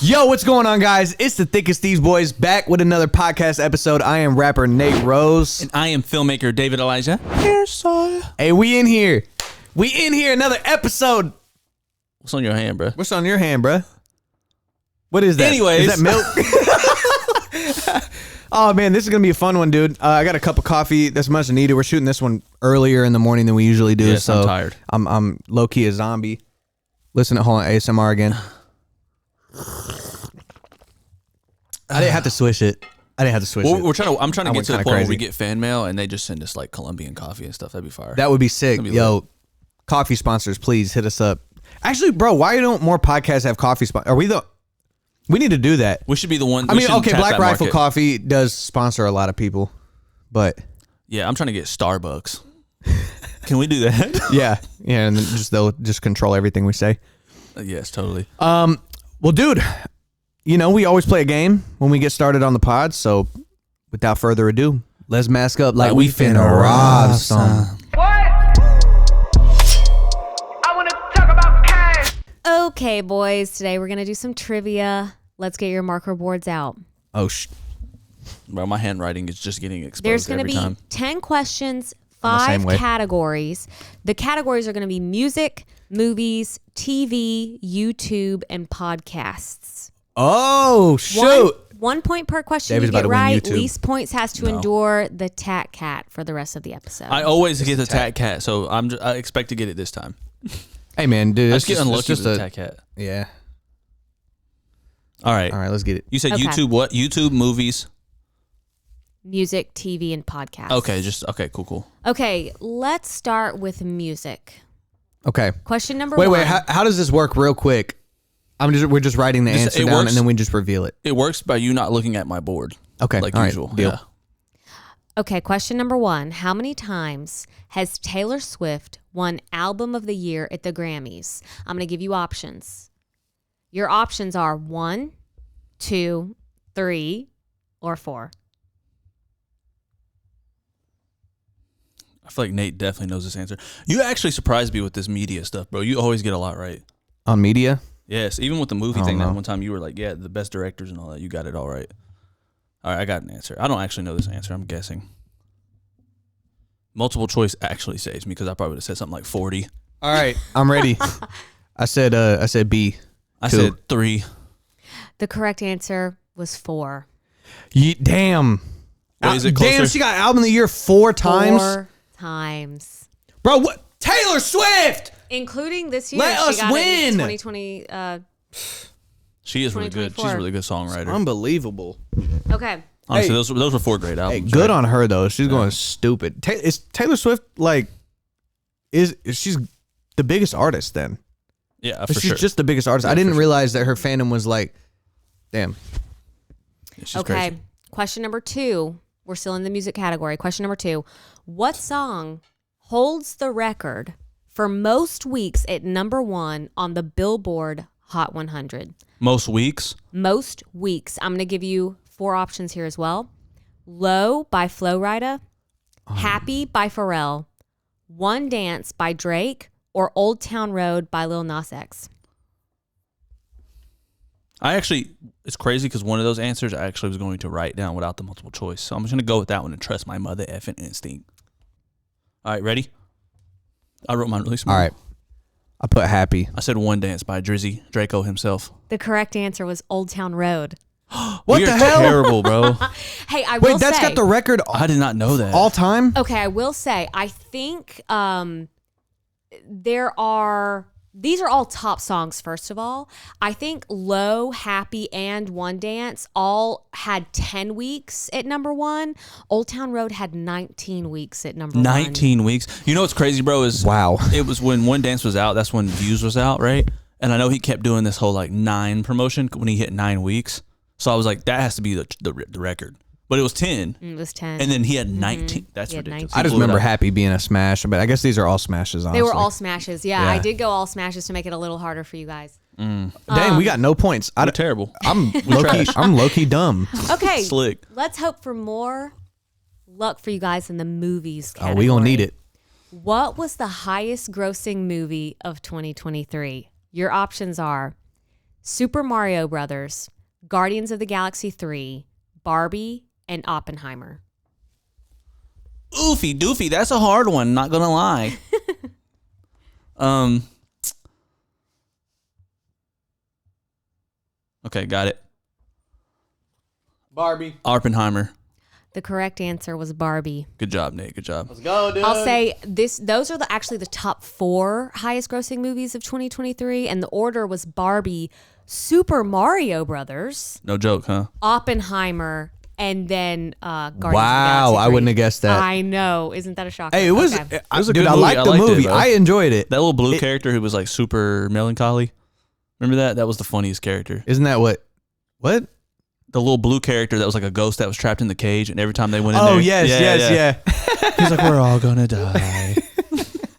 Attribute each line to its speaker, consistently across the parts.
Speaker 1: Yo, what's going on, guys? It's the Thickest Thieves Boys back with another podcast episode. I am rapper Nate Rose.
Speaker 2: And I am filmmaker David Elijah Piersaul.
Speaker 1: Hey, we in here. We in here, another episode.
Speaker 2: What's on your hand, bro?
Speaker 1: What's on your hand, bro? What is that?
Speaker 2: Anyways.
Speaker 1: Is that milk? Oh, man, this is going to be a fun one, dude. I got a cup of coffee that's much needed. We're shooting this one earlier in the morning than we usually do.
Speaker 2: Yes,
Speaker 1: so
Speaker 2: I'm tired.
Speaker 1: I'm low-key a zombie. Listen to ASMR again. I didn't have to switch it. I'm trying
Speaker 2: to get to the point
Speaker 1: crazy.
Speaker 2: where we get fan mail and they just send us like Colombian coffee and stuff. That'd be fire.
Speaker 1: That would be sick. Yo, coffee sponsors, please hit us up. Actually, bro, why don't more podcasts have coffee sponsors? We need to do that.
Speaker 2: We should be the one.
Speaker 1: I mean, okay, Black Rifle Coffee does sponsor a lot of people, but
Speaker 2: yeah, I'm trying to get Starbucks. Can we do that?
Speaker 1: yeah, and then they'll just control everything we say.
Speaker 2: Yes, totally.
Speaker 1: Well, dude, you know, we always play a game when we get started on the pod, so without further ado, let's mask up like we finna rob some.
Speaker 3: What? I want to talk about cash.
Speaker 4: Okay, boys, today we're going to do some trivia. Let's get your marker boards out.
Speaker 1: Oh,
Speaker 2: Bro, my handwriting is just getting exposed
Speaker 4: There's going to
Speaker 2: every
Speaker 4: be
Speaker 2: time.
Speaker 4: 10 questions,
Speaker 1: I'm the same
Speaker 4: 5
Speaker 1: way.
Speaker 4: categories. The categories are going to be music, movies, TV, YouTube, and podcasts.
Speaker 1: Oh, shoot.
Speaker 4: One point per question
Speaker 1: David's
Speaker 4: you get
Speaker 1: about to win
Speaker 4: right.
Speaker 1: YouTube.
Speaker 4: Least points has to endure the Tat Cat for the rest of the episode.
Speaker 2: I always get the Tat Cat, so I expect to get it this time.
Speaker 1: Hey, man, dude.
Speaker 2: I
Speaker 1: it's
Speaker 2: just get unlucky
Speaker 1: just
Speaker 2: with the Tat Cat.
Speaker 1: Yeah.
Speaker 2: All right.
Speaker 1: All right, let's get it.
Speaker 2: You said
Speaker 4: Okay.
Speaker 2: YouTube what? YouTube, movies?
Speaker 4: Music, TV, and podcasts.
Speaker 2: Okay, cool.
Speaker 4: Okay, let's start with music.
Speaker 1: Okay.
Speaker 4: Question number one.
Speaker 1: Wait. How does this work real quick? We're just writing the answer down
Speaker 2: works.
Speaker 1: and then we just reveal it.
Speaker 2: It works by you not looking at my board.
Speaker 1: Okay.
Speaker 2: Like
Speaker 1: all right,
Speaker 2: usual.
Speaker 1: deal.
Speaker 2: Yeah.
Speaker 4: Okay, question number one. How many times has Taylor Swift won Album of the Year at the Grammys? I'm going to give you options. Your options are 1, 2, 3, or 4.
Speaker 2: I feel like Nate definitely knows this answer. You actually surprised me with this media stuff, bro. You always get a lot right.
Speaker 1: On media?
Speaker 2: Yes, even with the movie
Speaker 1: I
Speaker 2: thing,
Speaker 1: don't
Speaker 2: that
Speaker 1: know.
Speaker 2: one time you were like, yeah, the best directors and all that. You got it all right. All right, I got an answer. I don't actually know this answer. I'm guessing. Multiple choice actually saves me because I probably would have said something like 40.
Speaker 1: All right, I'm ready. I said B.
Speaker 2: I
Speaker 1: Two.
Speaker 2: said 3.
Speaker 4: The correct answer was 4.
Speaker 1: Damn.
Speaker 2: Wait, is it closer?
Speaker 1: Damn, she got album of the year 4 times.
Speaker 4: 4 times.
Speaker 1: Bro, what? Taylor Swift!
Speaker 4: Including this year.
Speaker 1: Let
Speaker 4: she
Speaker 1: us
Speaker 4: got
Speaker 1: win.
Speaker 4: It in 2020.
Speaker 2: She is really good. She's a
Speaker 4: 2024.
Speaker 2: really good songwriter.
Speaker 1: Unbelievable.
Speaker 4: Okay.
Speaker 2: Honestly,
Speaker 1: Hey.
Speaker 2: those were 4 great
Speaker 1: Hey,
Speaker 2: albums.
Speaker 1: good
Speaker 2: right?
Speaker 1: on her, though. She's going stupid. Is Taylor Swift, like, she's the biggest artist then?
Speaker 2: Yeah, for
Speaker 1: She's
Speaker 2: sure.
Speaker 1: just the biggest artist.
Speaker 2: Yeah,
Speaker 1: I didn't
Speaker 2: for sure.
Speaker 1: realize that her fandom was like, damn.
Speaker 2: Yeah, she's
Speaker 4: Okay.
Speaker 2: crazy.
Speaker 4: Question number 2. We're still in the music category. Question number 2. What song holds the record for most weeks at number 1 on the Billboard Hot 100?
Speaker 2: Most weeks?
Speaker 4: Most weeks. I'm going to give you 4 options here as well. Low by Flo Rida, Happy by Pharrell, One Dance by Drake, or Old Town Road by Lil Nas X.
Speaker 2: It's crazy because one of those answers I actually was going to write down without the multiple choice. So I'm just going to go with that one and trust my mother effing instinct. All right, ready? I wrote mine really small.
Speaker 1: All right. I put happy.
Speaker 2: I said One Dance by Drizzy, Draco himself.
Speaker 4: The correct answer was Old Town Road.
Speaker 1: What
Speaker 2: We
Speaker 1: the
Speaker 2: are
Speaker 1: hell?
Speaker 2: terrible, bro.
Speaker 4: Hey, I will
Speaker 1: Wait, that's
Speaker 4: say,
Speaker 1: got the record
Speaker 2: I did not know that.
Speaker 1: all time?
Speaker 4: okay, I will say, I think these are all top songs, first of all. I think Low, Happy, and One Dance all had 10 weeks at number 1. Old Town Road had 19 weeks at number 1.
Speaker 2: 19 weeks. You know what's crazy, bro, is
Speaker 1: Wow.
Speaker 2: it was when One Dance was out, that's when Views was out, right? And I know he kept doing this whole like 9 promotion when he hit 9 weeks. So I was like, that has to be the record. But it was 10.
Speaker 4: It was 10.
Speaker 2: And then he had 19. That's
Speaker 4: He had
Speaker 2: ridiculous.
Speaker 4: 19.
Speaker 1: I just
Speaker 2: He blew it
Speaker 1: remember
Speaker 2: out.
Speaker 1: Happy being a smash, but I guess these are all smashes, honestly.
Speaker 4: They were all smashes. Yeah,
Speaker 1: Yeah.
Speaker 4: I did go all smashes to make it a little harder for you guys.
Speaker 1: Dang, we got no points.
Speaker 2: We're terrible.
Speaker 1: I'm low-key dumb.
Speaker 4: Okay.
Speaker 2: Slick.
Speaker 4: Let's hope for more luck for you guys in the movies
Speaker 1: Oh,
Speaker 4: category.
Speaker 1: we gonna need it.
Speaker 4: What was the highest grossing movie of 2023? Your options are Super Mario Brothers, Guardians of the Galaxy 3, Barbie, and Oppenheimer.
Speaker 2: Oofy doofy. That's a hard one. Not gonna lie. Okay, got it.
Speaker 1: Barbie.
Speaker 2: Oppenheimer.
Speaker 4: The correct answer was Barbie.
Speaker 2: Good job, Nate. Good job.
Speaker 1: Let's go, dude.
Speaker 4: I'll say those are actually the top 4 highest grossing movies of 2023, and the order was Barbie, Super Mario Brothers,
Speaker 2: No joke, huh?
Speaker 4: Oppenheimer, and then Guardians of the
Speaker 1: Wow,
Speaker 4: Galaxy
Speaker 1: I
Speaker 4: 3.
Speaker 1: wouldn't have guessed that.
Speaker 4: I know. Isn't that a shock?
Speaker 1: Hey, it was.
Speaker 4: Okay.
Speaker 2: was a
Speaker 1: Dude,
Speaker 2: good
Speaker 1: I
Speaker 2: movie.
Speaker 1: liked
Speaker 2: I
Speaker 1: the
Speaker 2: liked it,
Speaker 1: movie.
Speaker 2: bro.
Speaker 1: I enjoyed it.
Speaker 2: That little blue character who was like super melancholy. Remember that? That was the funniest character.
Speaker 1: Isn't that what? What?
Speaker 2: The little blue character that was like a ghost that was trapped in the cage, and every time they went in there.
Speaker 1: Oh yes.
Speaker 2: He's like, we're all gonna die.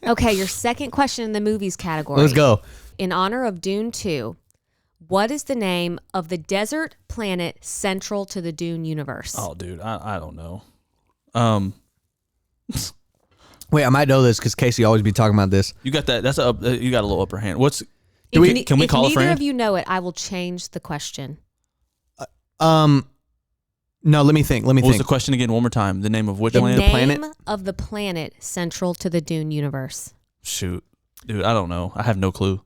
Speaker 4: Okay, your second question in the movies category.
Speaker 1: Let's go.
Speaker 4: In honor of Dune 2, what is the name of the desert planet central to the Dune universe?
Speaker 2: Oh, dude, I don't know.
Speaker 1: Wait, I might know this because Casey always be talking about this.
Speaker 2: You got that? That's you got a little upper hand. What's?
Speaker 4: Can
Speaker 2: we
Speaker 4: if
Speaker 2: call a
Speaker 4: neither
Speaker 2: friend?
Speaker 4: of you know it, I will change the question.
Speaker 1: No, let me think.
Speaker 2: What was the question again? One more time. The name of which
Speaker 4: The
Speaker 2: planet?
Speaker 4: name
Speaker 1: planet?
Speaker 4: of the planet central to the Dune universe.
Speaker 2: Shoot, dude, I don't know. I have no clue.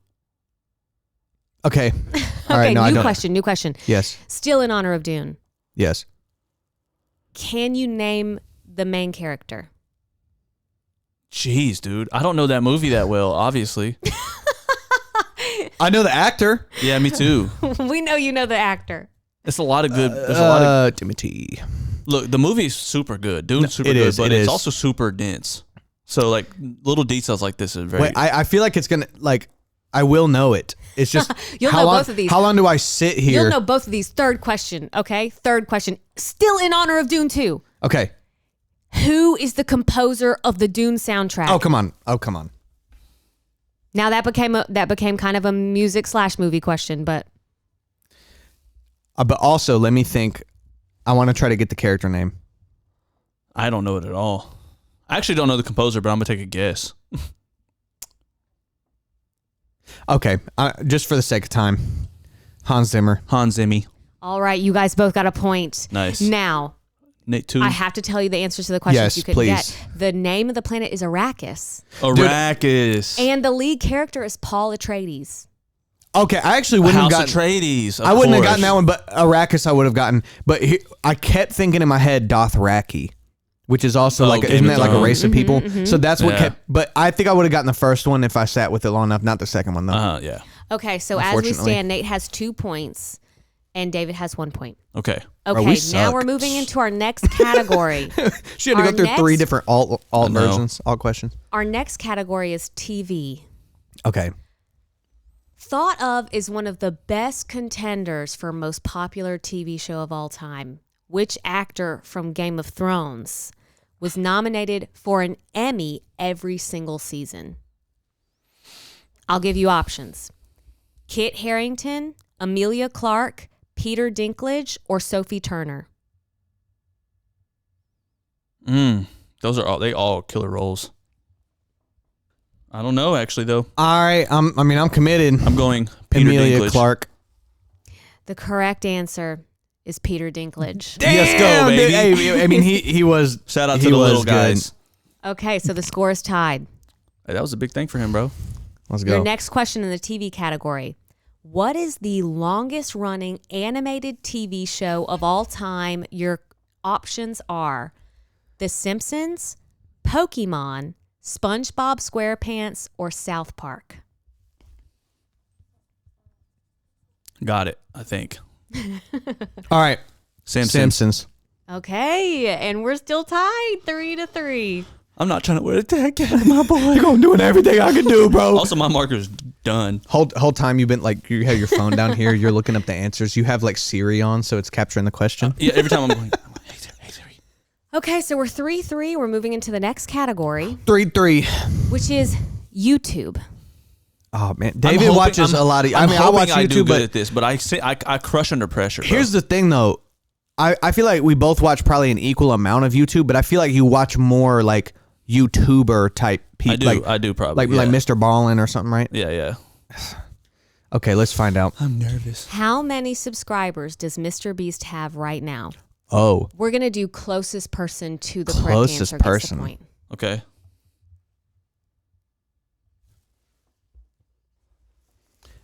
Speaker 1: Okay. All
Speaker 4: Okay,
Speaker 1: right. No, I
Speaker 4: new
Speaker 1: don't.
Speaker 4: question, new question.
Speaker 1: Yes.
Speaker 4: Still in honor of Dune.
Speaker 1: Yes.
Speaker 4: Can you name the main character?
Speaker 2: Jeez, dude, I don't know that movie that well. Obviously.
Speaker 1: I know the actor.
Speaker 2: Yeah, me too.
Speaker 4: We know you know the actor.
Speaker 2: It's a lot of good. There's a lot of
Speaker 1: Timothy.
Speaker 2: look. The movie is super good. Dude's super
Speaker 1: it
Speaker 2: good,
Speaker 1: is,
Speaker 2: but
Speaker 1: it
Speaker 2: it's
Speaker 1: is.
Speaker 2: also super dense. So like little details like this is very.
Speaker 1: Wait, I feel like it's gonna like I will know it. It's just
Speaker 4: You'll
Speaker 1: how
Speaker 4: know
Speaker 1: long,
Speaker 4: both of these.
Speaker 1: How long do I sit here?
Speaker 4: You'll know both of these. Third question, okay? Third question. Still in honor of Dune 2.
Speaker 1: Okay.
Speaker 4: Who is the composer of the Dune soundtrack?
Speaker 1: Oh come on. Oh come on.
Speaker 4: Now that became kind of a music/movie question, but
Speaker 1: But also, let me think. I want to try to get the character name.
Speaker 2: I don't know it at all. I actually don't know the composer, but I'm gonna take a guess.
Speaker 1: Okay, just for the sake of time, Hans Zimmer.
Speaker 2: Hans Zimmer.
Speaker 4: all right, you guys both got a point.
Speaker 2: Nice.
Speaker 4: Now,
Speaker 2: Nate too.
Speaker 4: I have to tell you the answers to the questions
Speaker 1: Yes,
Speaker 4: you couldn't
Speaker 1: please.
Speaker 4: get. The name of the planet is Arrakis,
Speaker 2: Arrakis.
Speaker 4: and the lead character is Paul Atreides.
Speaker 1: Okay, I actually wouldn't
Speaker 2: House
Speaker 1: have gotten.
Speaker 2: Atreides. of
Speaker 1: I wouldn't have
Speaker 2: course.
Speaker 1: gotten that one, but Arrakis I would have gotten. But I kept thinking in my head Dothraki, which is also like
Speaker 2: Game
Speaker 1: isn't
Speaker 2: of
Speaker 1: that like a
Speaker 2: Thrones.
Speaker 1: race of people? So that's what
Speaker 2: Yeah.
Speaker 1: kept. But I think I would have gotten the first one if I sat with it long enough. Not the second one though.
Speaker 2: Yeah.
Speaker 4: Okay, so as we
Speaker 1: Unfortunately.
Speaker 4: stand, Nate has 2 points, and David has 1 point.
Speaker 2: Okay.
Speaker 4: Okay,
Speaker 1: we
Speaker 4: now
Speaker 1: suck.
Speaker 4: we're moving into our next category.
Speaker 1: She had to
Speaker 4: our
Speaker 1: go through 3
Speaker 4: next-
Speaker 1: different alt
Speaker 2: know.
Speaker 1: versions, alt questions.
Speaker 4: Our next category is TV.
Speaker 1: Okay.
Speaker 4: Thought of is one of the best contenders for most popular TV show of all time. Which actor from Game of Thrones was nominated for an Emmy every single season? I'll give you options. Kit Harington, Amelia Clarke, Peter Dinklage, or Sophie Turner?
Speaker 2: Those are they all killer roles. I don't know actually though.
Speaker 1: All right. I'm committed.
Speaker 2: I'm going Peter
Speaker 1: Amelia
Speaker 2: Dinklage.
Speaker 1: Clarke.
Speaker 4: The correct answer is Peter Dinklage.
Speaker 2: Let's go,
Speaker 1: Damn, dude.
Speaker 2: baby.
Speaker 1: Hey, I mean, he was.
Speaker 2: Shout out
Speaker 1: he
Speaker 2: to the
Speaker 1: was
Speaker 2: little
Speaker 1: good.
Speaker 2: guys.
Speaker 4: Okay, so the score is tied.
Speaker 2: Hey, that was a big thing for him, bro.
Speaker 1: Let's go.
Speaker 4: Your next question in the TV category. What is the longest running animated TV show of all time? Your options are The Simpsons, Pokemon, SpongeBob SquarePants, or South Park.
Speaker 2: Got it. I think.
Speaker 1: All right. Simpsons.
Speaker 4: Okay, and we're still tied 3-3.
Speaker 2: I'm not trying to wear a tag cat, my boy.
Speaker 1: I'm doing everything I can do, bro.
Speaker 2: Also, my marker's done.
Speaker 1: Whole time you've been like you have your phone down here. You're looking up the answers. You have like Siri on, so it's capturing the question.
Speaker 2: Yeah, every time I'm going, hey Siri.
Speaker 4: Okay, so we're 3-3. We're moving into the next category,
Speaker 1: 3-3.
Speaker 4: which is YouTube.
Speaker 1: Oh man, David watches a lot of. I mean, I watch
Speaker 2: I do
Speaker 1: YouTube,
Speaker 2: good
Speaker 1: but
Speaker 2: at this, but I crush under pressure. Bro.
Speaker 1: here's the thing though. I feel like we both watch probably an equal amount of YouTube, but I feel like you watch more like YouTuber type people.
Speaker 2: I do probably
Speaker 1: like Mr. Ballin or something, right?
Speaker 2: Yeah.
Speaker 1: Okay, let's find out.
Speaker 2: I'm nervous.
Speaker 4: How many subscribers does Mr. Beast have right now?
Speaker 1: Oh,
Speaker 4: We're going to do closest person to the correct
Speaker 1: Closest
Speaker 4: answer gets
Speaker 1: person.
Speaker 4: the point.
Speaker 2: Okay.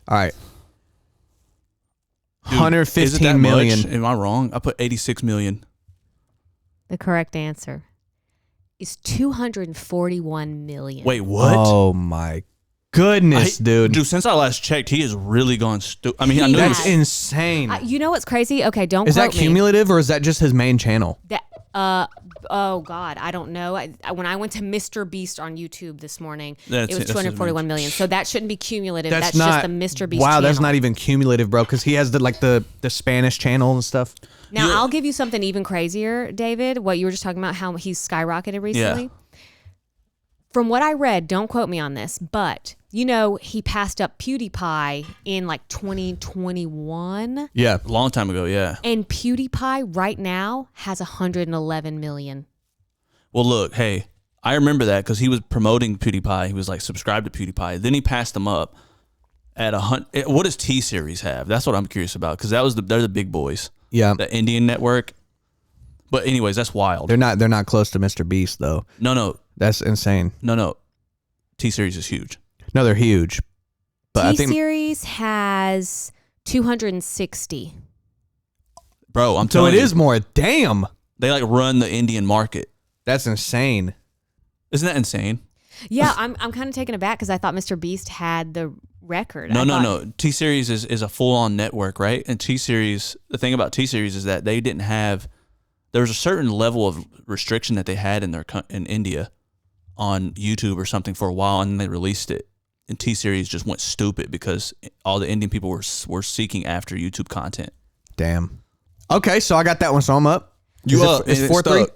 Speaker 1: all right.
Speaker 2: Dude, is it
Speaker 1: 115
Speaker 2: that
Speaker 1: million.
Speaker 2: much? Am I wrong? I put 86 million.
Speaker 4: The correct answer is 241 million.
Speaker 2: Wait, what?
Speaker 1: Oh my goodness, dude.
Speaker 2: Dude, since I last checked, he has really gone stupid. I mean, I knew
Speaker 1: That's
Speaker 2: it was,
Speaker 1: insane.
Speaker 4: You know what's crazy? Okay, don't
Speaker 1: Is
Speaker 4: quote
Speaker 1: that cumulative or is that just his main channel?
Speaker 4: me. Oh God, I don't know. When I went to Mr. Beast on YouTube this morning,
Speaker 2: That's
Speaker 4: it was
Speaker 2: it. That's
Speaker 4: 241 million. So that shouldn't be cumulative.
Speaker 1: That's
Speaker 4: That's
Speaker 1: not
Speaker 4: just the Mr. Beast
Speaker 1: Wow,
Speaker 4: channel.
Speaker 1: that's not even cumulative, bro, because he has the Spanish channel and stuff.
Speaker 4: Now, I'll give you something even crazier, David. What you were just talking about, how he's skyrocketed recently.
Speaker 2: Yeah.
Speaker 4: From what I read, don't quote me on this, but you know, he passed up PewDiePie in like 2021.
Speaker 1: Yeah.
Speaker 2: a long time ago, yeah.
Speaker 4: And PewDiePie right now has 111 million.
Speaker 2: Well, look, hey, I remember that because he was promoting PewDiePie. He was like, subscribe to PewDiePie. Then he passed him up at 100. What does T-Series have? That's what I'm curious about because they're the big boys.
Speaker 1: Yeah.
Speaker 2: The Indian network. But anyways, that's wild.
Speaker 1: They're not close to Mr. Beast though.
Speaker 2: No.
Speaker 1: That's insane.
Speaker 2: No. T-Series is huge.
Speaker 1: No, they're huge. But I think
Speaker 4: T-Series has 260.
Speaker 2: Bro, I'm
Speaker 1: so
Speaker 2: telling
Speaker 1: it
Speaker 2: you.
Speaker 1: is more. Damn.
Speaker 2: They like run the Indian market.
Speaker 1: That's insane.
Speaker 2: Isn't that insane?
Speaker 4: Yeah, I'm kind of taken aback because I thought Mr. Beast had the record.
Speaker 2: No. T-Series is a full-on network, right? And T-Series, the thing about T-Series is that they didn't have, there was a certain level of restriction that they had in India on YouTube or something for a while, and then they released it. And T-Series just went stupid because all the Indian people were seeking after YouTube content.
Speaker 1: Damn. Okay, so I got that one, so I'm up.
Speaker 2: You
Speaker 1: Is
Speaker 2: up?
Speaker 1: It's
Speaker 2: and
Speaker 1: 4-3.
Speaker 2: stuck.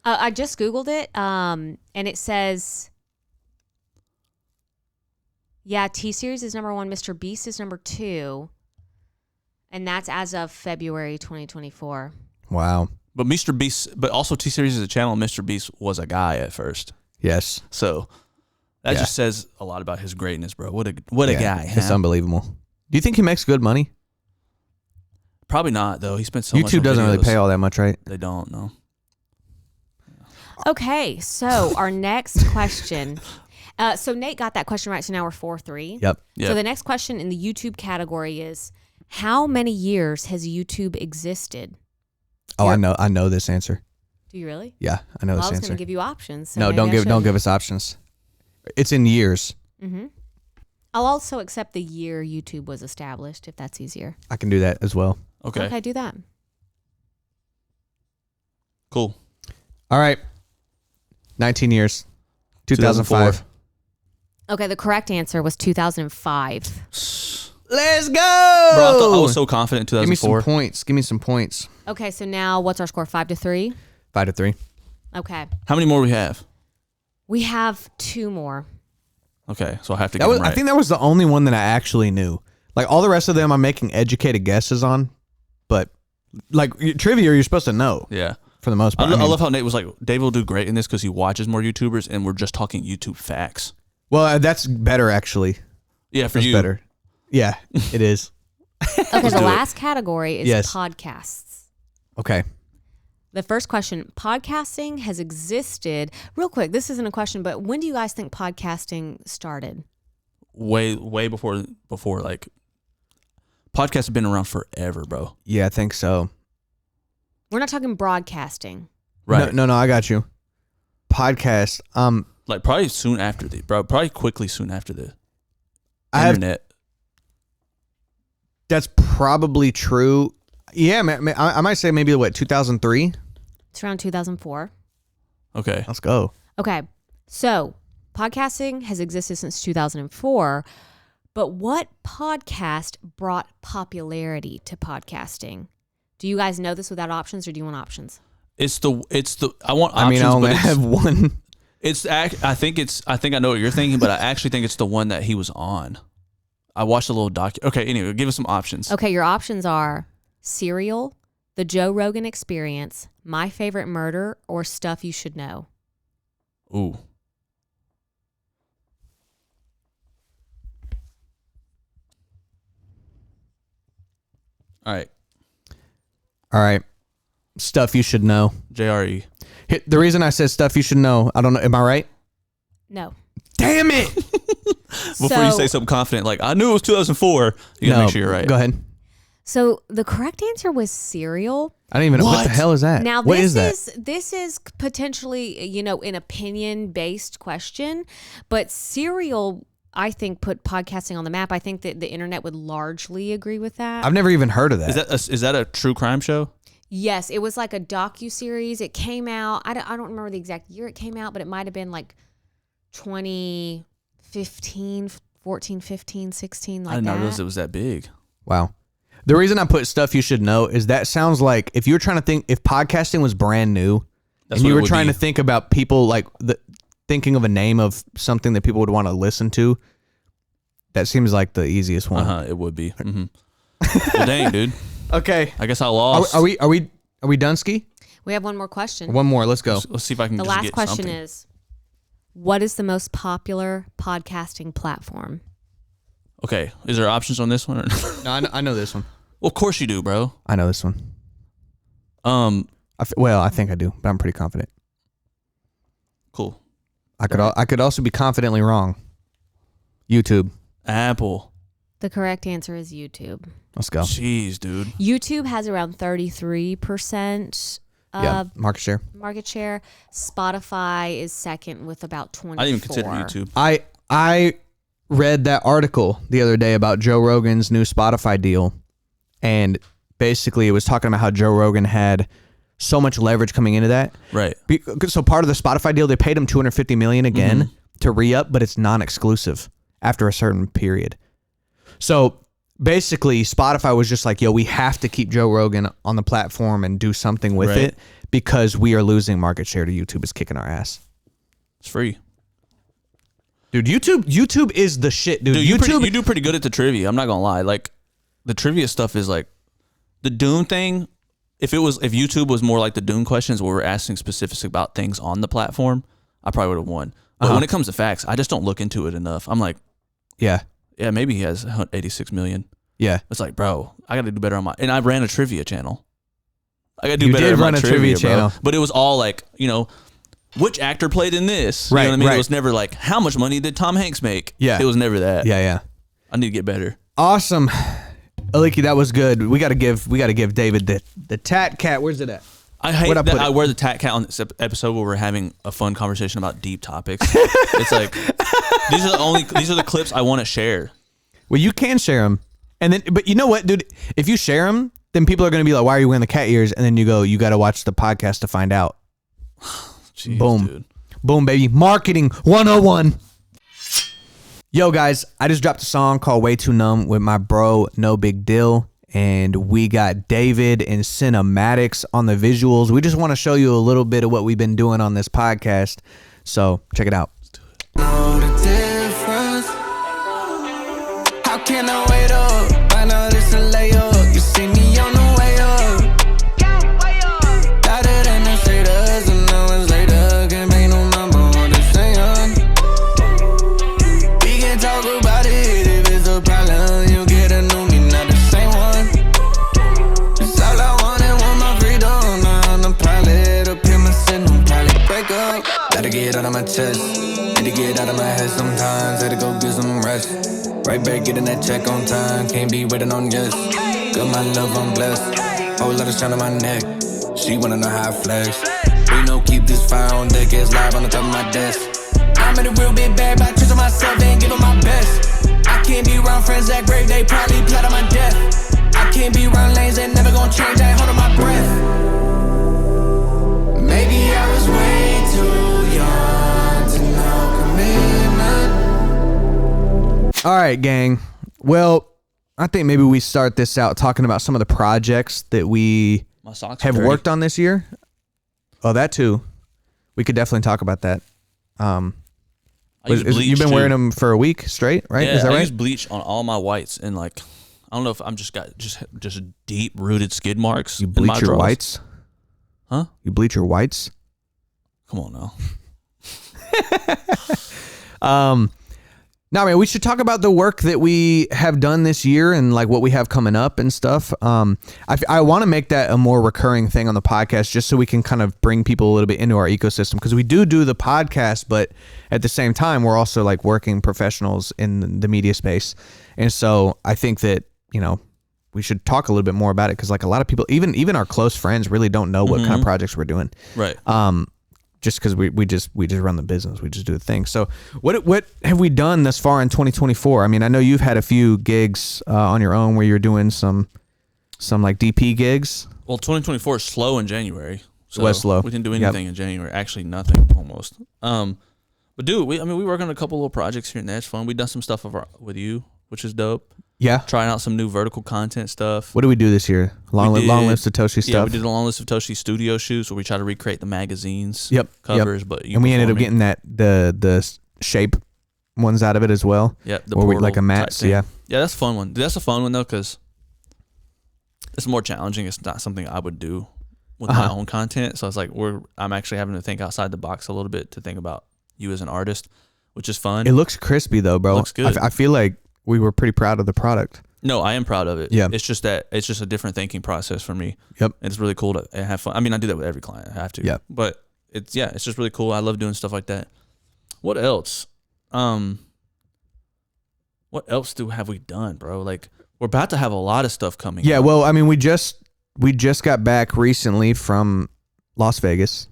Speaker 4: I just Googled it, and it says, yeah, T-Series is number 1, Mr. Beast is number 2, and that's as of February 2024.
Speaker 1: Wow.
Speaker 2: But Mr. Beast, but also T-Series is a channel. Mr. Beast was a guy at first.
Speaker 1: Yes.
Speaker 2: So that
Speaker 1: Yeah.
Speaker 2: just says a lot about his greatness, bro. What a guy.
Speaker 1: It's
Speaker 2: huh?
Speaker 1: unbelievable. Do you think he makes good money?
Speaker 2: Probably not, though. He spent so much
Speaker 1: YouTube
Speaker 2: on
Speaker 1: doesn't really
Speaker 2: videos.
Speaker 1: pay all that much, right?
Speaker 2: They don't, no.
Speaker 4: Okay, so our next question. So Nate got that question right, so now we're 4-3.
Speaker 1: Yep.
Speaker 2: Yep.
Speaker 4: So the next question in the YouTube category is, how many years has YouTube existed?
Speaker 1: Oh, I know this answer.
Speaker 4: Do you really?
Speaker 1: Yeah, I know
Speaker 4: Well, I
Speaker 1: this
Speaker 4: was
Speaker 1: answer.
Speaker 4: going to give you options. So
Speaker 1: No,
Speaker 4: maybe
Speaker 1: don't
Speaker 4: I
Speaker 1: give
Speaker 4: shouldn't.
Speaker 1: us options. It's in years.
Speaker 4: Mm-hmm. I'll also accept the year YouTube was established, if that's easier.
Speaker 1: I can do that as well.
Speaker 2: Okay.
Speaker 4: Do that.
Speaker 2: Cool.
Speaker 1: All right. 19 years. 2005.
Speaker 4: Okay, the correct answer was 2005.
Speaker 1: Let's go.
Speaker 2: Bro, I thought I was so confident in
Speaker 1: Give me some
Speaker 2: 2004.
Speaker 1: points. Give me some points.
Speaker 4: Okay, so now what's our score? 5-3?
Speaker 1: 5-3.
Speaker 4: Okay.
Speaker 2: How many more we have?
Speaker 4: We have 2 more.
Speaker 2: Okay, so I have to
Speaker 1: That
Speaker 2: get
Speaker 1: was,
Speaker 2: them right.
Speaker 1: I think that was the only one that I actually knew. Like all the rest of them, I'm making educated guesses on, but like trivia, you're supposed to know
Speaker 2: yeah.
Speaker 1: for the most part.
Speaker 2: I
Speaker 1: I mean,
Speaker 2: love how Nate was like, Dave will do great in this because he watches more YouTubers and we're just talking YouTube facts.
Speaker 1: well, that's better actually.
Speaker 2: Yeah, for
Speaker 1: That's
Speaker 2: you.
Speaker 1: better. Yeah, it is.
Speaker 4: Okay, the
Speaker 2: do it.
Speaker 4: last category is
Speaker 1: Yes.
Speaker 4: podcasts.
Speaker 1: Okay.
Speaker 4: The first question, podcasting has existed. Real quick, this isn't a question, but when do you guys think podcasting started?
Speaker 2: Way before like podcasts have been around forever, bro.
Speaker 1: Yeah, I think so.
Speaker 4: We're not talking broadcasting.
Speaker 2: Right.
Speaker 1: No, I got you. Podcast.
Speaker 2: Like probably soon after probably quickly soon after the
Speaker 1: I have.
Speaker 2: internet.
Speaker 1: That's probably true. Yeah, I might say maybe 2003.
Speaker 4: It's around 2004.
Speaker 2: Okay.
Speaker 1: Let's go.
Speaker 4: Okay, so podcasting has existed since 2004, but what podcast brought popularity to podcasting? Do you guys know this without options, or do you want options?
Speaker 2: It's the I want options,
Speaker 1: I mean, I only
Speaker 2: but
Speaker 1: have one.
Speaker 2: I think I know what you're thinking, but I actually think it's the one that he was on. I watched a little Okay, anyway, give us some options.
Speaker 4: Okay, your options are Serial, The Joe Rogan Experience, My Favorite Murder, or Stuff You Should Know.
Speaker 2: Ooh. All right.
Speaker 1: All right. Stuff you should know.
Speaker 2: JRE.
Speaker 1: The reason I said stuff you should know, I don't know. Am I right?
Speaker 4: No.
Speaker 1: Damn it.
Speaker 2: Before you say something confident, like, I knew it was 2004, you gotta make sure you're right.
Speaker 1: Go ahead.
Speaker 4: So the correct answer was cereal.
Speaker 1: I don't even know. What the hell is that?
Speaker 4: Now,
Speaker 1: what
Speaker 4: this
Speaker 1: is that?
Speaker 4: This is potentially, an opinion-based question, but cereal, I think, put podcasting on the map. I think that the internet would largely agree with that.
Speaker 1: I've never even heard of that.
Speaker 2: Is that a true crime show?
Speaker 4: Yes, it was like a docuseries. It came out, I don't remember the exact year it came out, but it might have been like 2015, 14, 15, 16, like that.
Speaker 2: I didn't realize it was that big.
Speaker 1: Wow. The reason I put stuff you should know is that sounds like if you were trying to think, if podcasting was brand new, and you were trying to think about people like thinking of a name of something that people would want to listen to, that seems like the easiest one.
Speaker 2: It would be. Mm-hmm. Well, dang, dude.
Speaker 1: Okay.
Speaker 2: I guess I lost.
Speaker 1: Are we done, Ski?
Speaker 4: We have one more question.
Speaker 1: One more. Let's go.
Speaker 2: Let's see if I can.
Speaker 4: The
Speaker 2: just
Speaker 4: last
Speaker 2: get
Speaker 4: question
Speaker 2: something.
Speaker 4: is, what is the most popular podcasting platform?
Speaker 2: Okay, is there options on this one? Or
Speaker 1: No, I know this one.
Speaker 2: Well, of course you do, bro.
Speaker 1: I know this one. I think I do, but I'm pretty confident.
Speaker 2: Cool.
Speaker 1: I could also be confidently wrong. YouTube.
Speaker 2: Apple.
Speaker 4: The correct answer is YouTube.
Speaker 1: Let's go.
Speaker 2: Jeez, dude.
Speaker 4: YouTube has around 33%
Speaker 1: market share.
Speaker 4: market share. Spotify is second with about 24%.
Speaker 2: I didn't even consider YouTube.
Speaker 1: I read that article the other day about Joe Rogan's new Spotify deal, and basically it was talking about how Joe Rogan had so much leverage coming into that.
Speaker 2: Right.
Speaker 1: So part of the Spotify deal, they paid him $250 million again to re-up, but it's non-exclusive after a certain period. So basically Spotify was just like, yo, we have to keep Joe Rogan on the platform and do something with it because we are losing market share to YouTube. Is kicking our ass.
Speaker 2: It's free.
Speaker 1: Dude, YouTube is the shit, dude.
Speaker 2: You
Speaker 1: YouTube,
Speaker 2: do pretty good at the trivia. I'm not gonna lie. Like, the trivia stuff is like the Dune thing. If YouTube was more like the Dune questions where we're asking specifics about things on the platform, I probably would have won. But when it comes to facts, I just don't look into it enough. I'm like, yeah, maybe he has 86 million. Yeah, it's like, bro, I got to do better on my. And I ran a trivia channel. I got to do better on my trivia channel. But it was all like, which actor played in this? You know what I mean? It was never like, how much money did Tom Hanks make? Yeah. It was never that. Yeah. I need to get better.
Speaker 1: Awesome. Aliki, that was good. We gotta give David the tat cat. Where's it at?
Speaker 2: I hate that I wear the tat cat on this episode where we're having a fun conversation about deep topics. It's like, these are the clips I want to share.
Speaker 1: Well, you can share them. But you know what, dude? If you share them, then people are going to be like, why are you wearing the cat ears? And then you go, you got to watch the podcast to find out.
Speaker 2: Jeez,
Speaker 1: boom.
Speaker 2: Dude.
Speaker 1: Boom, baby. Marketing 101. Yo, guys, I just dropped a song called Way Too Numb with my bro, No Big Deal. And we got David and Cinematics on the visuals. We just want to show you a little bit of what we've been doing on this podcast. So check it out.
Speaker 5: Know the difference. How can I wait up? I know this a layup. You see me on the way up. Better than the status, and now it's later. Can't make no number on the saying. We can talk about it if it's a problem. You get a new me, not the same one. It's all I wanted, want my freedom. Now I'm the pilot, up in my system, probably break up. Gotta get out of my chest. Need to get out of my head sometimes. Had to go get some rest. Right back, getting that check on time. Can't be waiting on yes. Got my love, I'm blessed. Whole lot of shine on my neck. She wanna know how I flex. We know keep this fire on deck. It's live on the top of my desk. I'm in a real bit bad by trusting myself and giving my best. I can't be around friends that great. They probably plot on my death. I can't be around lanes that never gonna change. I ain't holding my breath. Maybe I was way too young to know commitment.
Speaker 1: All right, gang. Well, I think maybe we start this out talking about some of the projects that we have worked on this year. Oh, that too. We could definitely talk about that. You've been wearing them for a week straight, right?
Speaker 2: Yeah,
Speaker 1: is that right?
Speaker 2: I use bleach on all my whites, and like, I don't know if I'm just deep rooted skid marks.
Speaker 1: You bleach your whites?
Speaker 2: Huh?
Speaker 1: You bleach your whites?
Speaker 2: Come on now.
Speaker 1: No, man, we should talk about the work that we have done this year and like what we have coming up and stuff. I want to make that a more recurring thing on the podcast, just so we can kind of bring people a little bit into our ecosystem, because we do the podcast, but at the same time, we're also like working professionals in the media space. And so I think that, you know, we should talk a little bit more about it, because like a lot of people, even our close friends, really don't know what kind of projects we're doing.
Speaker 2: Right.
Speaker 1: Just because we just run the business, we just do the thing. So what have we done thus far in 2024? I mean, I know you've had a few gigs on your own where you're doing some like DP gigs.
Speaker 2: Well, 2024 is slow in January. So
Speaker 1: it was slow.
Speaker 2: We didn't do anything in January. Actually, nothing almost. But dude, we work on a couple little projects here and there. It's fun. We've done some stuff with you, which is dope.
Speaker 1: Yeah.
Speaker 2: Trying out some new vertical content stuff.
Speaker 1: What did we do this year? Long Live Satoshi stuff.
Speaker 2: Yeah, we did a Long Live Satoshi studio shoots where we try to recreate the magazines covers. But
Speaker 1: and we ended up getting the shape ones out of it as well.
Speaker 2: Yeah, the
Speaker 1: portal
Speaker 2: portal
Speaker 1: like a mats. Yeah,
Speaker 2: that's a fun one. That's a fun one though, because it's more challenging. It's not something I would do with my own content. So it's like I'm actually having to think outside the box a little bit to think about you as an artist, which is fun.
Speaker 1: It looks crispy though, bro.
Speaker 2: It looks good.
Speaker 1: I feel like we were pretty proud of the product.
Speaker 2: No, I am proud of it.
Speaker 1: Yeah.
Speaker 2: It's just a different thinking process for me.
Speaker 1: Yep.
Speaker 2: And it's really cool to have fun. I mean, I do that with every client. I have to.
Speaker 1: Yeah.
Speaker 2: But it's just really cool. I love doing stuff like that. What else? What else have we done, bro? Like, we're about to have a lot of stuff coming.
Speaker 1: Yeah,
Speaker 2: up.
Speaker 1: well, I mean, we just got back recently from Las Vegas.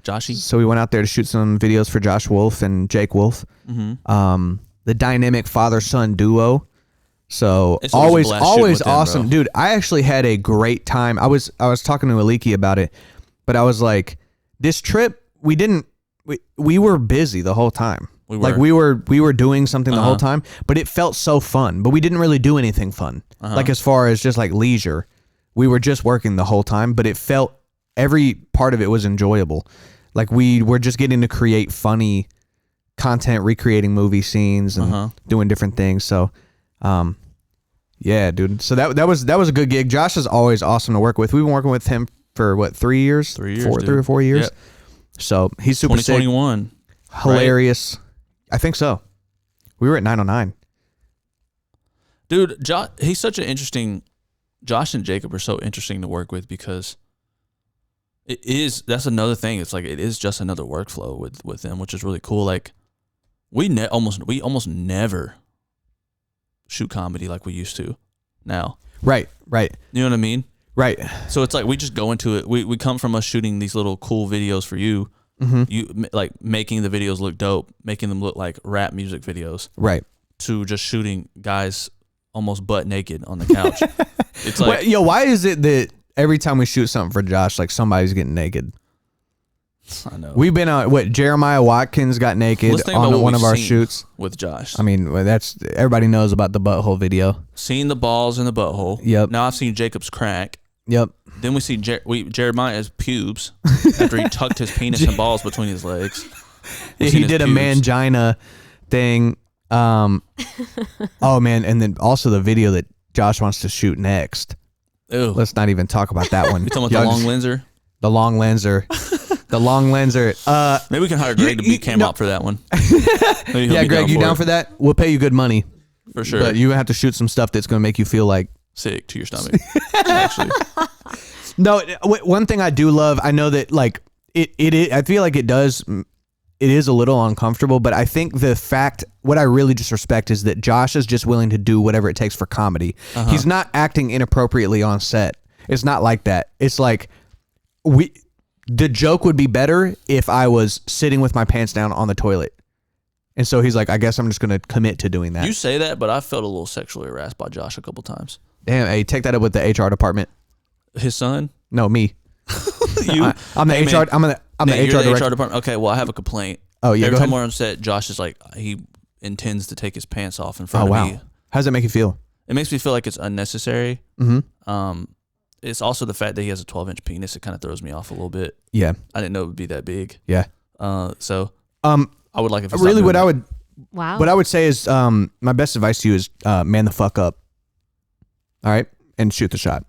Speaker 2: Joshy.
Speaker 1: So we went out there to shoot some videos for Josh Wolf and Jake Wolf.
Speaker 2: Mm-hmm.
Speaker 1: The dynamic father-son duo. So
Speaker 2: It's always a blast shooting
Speaker 1: always
Speaker 2: with them,
Speaker 1: awesome.
Speaker 2: bro.
Speaker 1: Dude, I actually had a great time. I was talking to Ayeeee about it, but I was like, this trip, we were busy the whole time. We were doing something the whole time, but it felt so fun. But we didn't really do anything fun. Like as far as just like leisure, we were just working the whole time, but it felt, every part of it was enjoyable. Like we were just getting to create funny content, recreating movie scenes and doing different things. So, yeah, dude. So that was a good gig. Josh is always awesome to work with. We've been working with him for what, 3 years?
Speaker 2: 3 years,
Speaker 1: 3 or 4 years.
Speaker 2: Yep.
Speaker 1: So he's super sick.
Speaker 2: 2021.
Speaker 1: Hilarious. Right? I think so. We were at 909.
Speaker 2: Dude, he's such an interesting. Josh and Jacob are so interesting to work with, because that's another thing. It's like it is just another workflow with them, which is really cool. Like we almost never shoot comedy like we used to now. Right. You know what I mean?
Speaker 1: Right.
Speaker 2: So it's like we just go into it. We come from us shooting these little cool videos for you.
Speaker 1: Mm-hmm.
Speaker 2: You like making the videos look dope, making them look like rap music videos.
Speaker 1: Right.
Speaker 2: To just shooting guys almost butt naked on the couch. It's like,
Speaker 1: well, why is it that every time we shoot something for Josh, like somebody's getting naked?
Speaker 2: I know.
Speaker 1: We've been on Jeremiah Watkins got naked on one of our shoots
Speaker 2: with Josh.
Speaker 1: I mean, that's, everybody knows about the butthole video.
Speaker 2: Seen the balls in the butthole.
Speaker 1: Yep.
Speaker 2: Now I've seen Jacob's crack.
Speaker 1: Yep.
Speaker 2: Then we see Jeremiah's pubes after he tucked his penis and balls between his legs.
Speaker 1: He did a mangina thing. Oh man, and then also the video that Josh wants to shoot next.
Speaker 2: Ew.
Speaker 1: Let's not even talk about that one.
Speaker 2: You talking about the long lenser?
Speaker 1: The long lenser. The long lenser.
Speaker 2: Maybe we can hire Greg to be cam op for that one.
Speaker 1: Yeah, Greg, you down for that? We'll pay you good money.
Speaker 2: For sure.
Speaker 1: But you have to shoot some stuff that's going to make you feel like
Speaker 2: sick to your stomach. Actually.
Speaker 1: No, one thing I do love, I know that like it I feel like it is a little uncomfortable, but I think what I really just respect is that Josh is just willing to do whatever it takes for comedy. He's not acting inappropriately on set. It's not like that. It's like the joke would be better if I was sitting with my pants down on the toilet. And so he's like, I guess I'm just going to commit to doing that.
Speaker 2: You say that, but I felt a little sexually harassed by Josh a couple times.
Speaker 1: Damn, hey, take that up with the HR department.
Speaker 2: His son?
Speaker 1: No, me.
Speaker 2: You?
Speaker 1: I'm the HR.
Speaker 2: Man,
Speaker 1: I'm the HR director.
Speaker 2: HR department. Okay, well, I have a complaint.
Speaker 1: Oh, yeah,
Speaker 2: Every
Speaker 1: go
Speaker 2: time
Speaker 1: ahead.
Speaker 2: we're on set, Josh is like, he intends to take his pants off in front
Speaker 1: Oh,
Speaker 2: of
Speaker 1: wow.
Speaker 2: me.
Speaker 1: How does that make you feel?
Speaker 2: It makes me feel like it's unnecessary.
Speaker 1: Mm-hmm.
Speaker 2: It's also the fact that he has a 12-inch penis. It kind of throws me off a little bit.
Speaker 1: Yeah.
Speaker 2: I didn't know it would be that big.
Speaker 1: Yeah.
Speaker 2: So
Speaker 1: I
Speaker 2: would like if he
Speaker 1: really
Speaker 2: stopped doing
Speaker 4: Wow.
Speaker 1: what I would say is my best advice to you is man the fuck up. All right, and shoot the shot.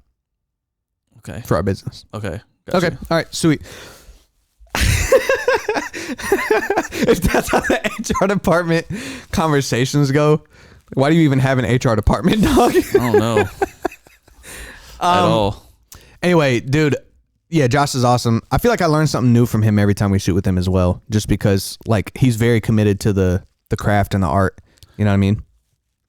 Speaker 2: Okay.
Speaker 1: For our business.
Speaker 2: Okay. Gotcha.
Speaker 1: Okay. All right. Sweet. If that's how the HR department conversations go, why do you even have an HR department, dog?
Speaker 2: I don't know. At all.
Speaker 1: Anyway, dude, yeah, Josh is awesome. I feel like I learn something new from him every time we shoot with him as well, just because like he's very committed to the craft and the art. You know what I mean?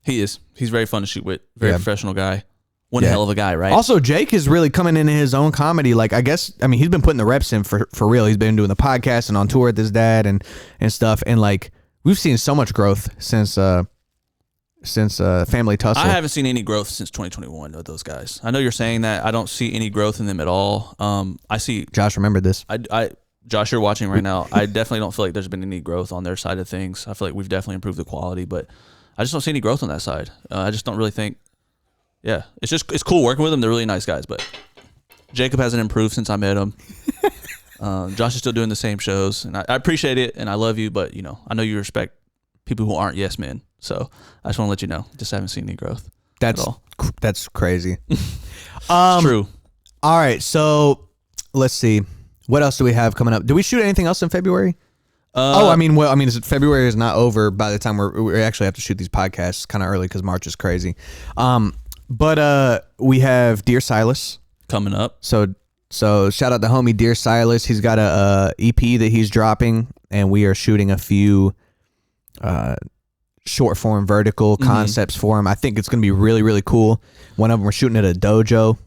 Speaker 2: He is. He's very fun to shoot with. Very
Speaker 1: Yeah.
Speaker 2: professional guy. One hell of a guy, right?
Speaker 1: Also, Jake is really coming into his own comedy. Like, I mean, he's been putting the reps in for real. He's been doing the podcast and on tour with his dad and stuff. And like, we've seen so much growth since Family Tussle.
Speaker 2: I haven't seen any growth since 2021 of those guys. I know you're saying that. I don't see any growth in them at all. I see.
Speaker 1: Josh, remember this.
Speaker 2: Josh, you're watching right now. I definitely don't feel like there's been any growth on their side of things. I feel like we've definitely improved the quality, but I just don't see any growth on that side. I just don't really think. Yeah, it's cool working with them. They're really nice guys, but Jacob hasn't improved since I met him. Josh is still doing the same shows, and I appreciate it, and I love you, but you know, I know you respect people who aren't yes men. So I just want to let you know, just haven't seen any growth.
Speaker 1: That's crazy.
Speaker 2: It's true.
Speaker 1: All right, so let's see. What else do we have coming up? Do we shoot anything else in February? February is not over by the time we actually have to shoot these podcasts kind of early because March is crazy. But we have Dear Silas
Speaker 2: Coming up.
Speaker 1: So shout out to homie Dear Silas. He's got a EP that he's dropping, and we are shooting a few short form vertical concepts for him. I think it's gonna be really, really cool. One of them we're shooting at a dojo.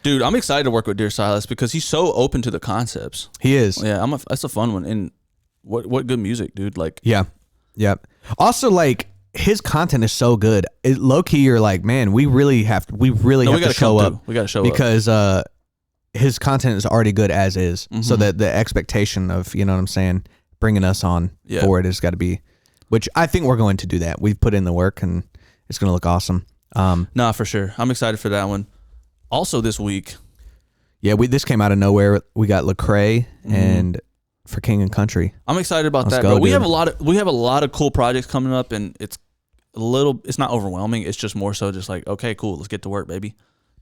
Speaker 2: Dude, I'm excited to work with Dear Silas because he's so open to the concepts.
Speaker 1: He is.
Speaker 2: Yeah, that's a fun one. And what good music, dude. Like,
Speaker 1: yeah. Also, like, his content is so good. Low key, you're like, man, we really have to show up.
Speaker 2: We got to show up
Speaker 1: because his content is already good as is. So that the expectation of, you know what I'm saying, bringing us on board has got to be, which I think we're going to do that. We've put in the work and it's going to look awesome.
Speaker 2: Nah, for sure. I'm excited for that one. Also this week.
Speaker 1: Yeah, this came out of nowhere. We got Lecrae and For King and Country.
Speaker 2: I'm excited about that, bro. We have a lot of cool projects coming up, and it's not overwhelming. It's just more so just like, okay, cool, let's get to work, baby.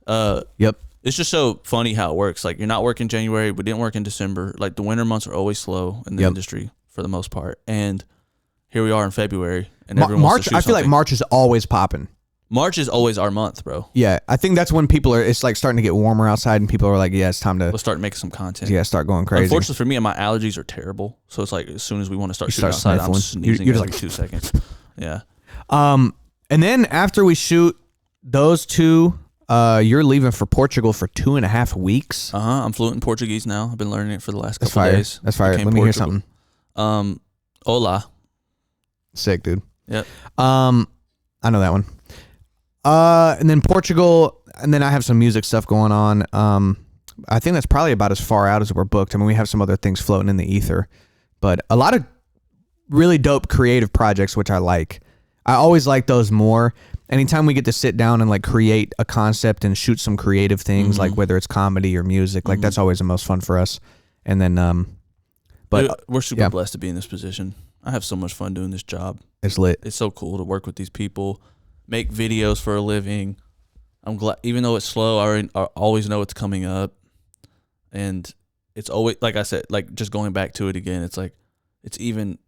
Speaker 1: Yep.
Speaker 2: It's just so funny how it works. Like, you're not working January, we didn't work in December. Like, the winter months are always slow in the industry for the most part. And here we are in February, and everyone wants to shoot
Speaker 1: I feel like March is always popping.
Speaker 2: March is always our month, bro.
Speaker 1: Yeah, I think that's when it's like starting to get warmer outside, and people are like, yeah, it's time to
Speaker 2: Let's start making some content.
Speaker 1: Yeah, start going crazy.
Speaker 2: Unfortunately for me, my allergies are terrible. So it's like, as soon as we want to start shooting outside, I'm sneezing
Speaker 1: you're
Speaker 2: every 2 seconds. Yeah.
Speaker 1: And then after we shoot those two, you're leaving for Portugal for 2.5 weeks.
Speaker 2: I'm fluent in Portuguese now. I've been learning it for the last couple days.
Speaker 1: That's fire. Let me hear something.
Speaker 2: Hola.
Speaker 1: Sick, dude.
Speaker 2: Yep.
Speaker 1: I know that one. And then Portugal, and then I have some music stuff going on. I think that's probably about as far out as we're booked. I mean, we have some other things floating in the ether, but a lot of really dope creative projects, which I like. I always like those more. Anytime we get to sit down and like create a concept and shoot some creative things, like whether it's comedy or music, like that's always the most fun for us. And then, but
Speaker 2: dude, we're super blessed to be in this position. I have so much fun doing this job.
Speaker 1: It's lit.
Speaker 2: It's so cool to work with these people, make videos for a living. I'm glad, even though it's slow, I always know it's coming up. And it's always, like I said, like just going back to it again, it's like, it's even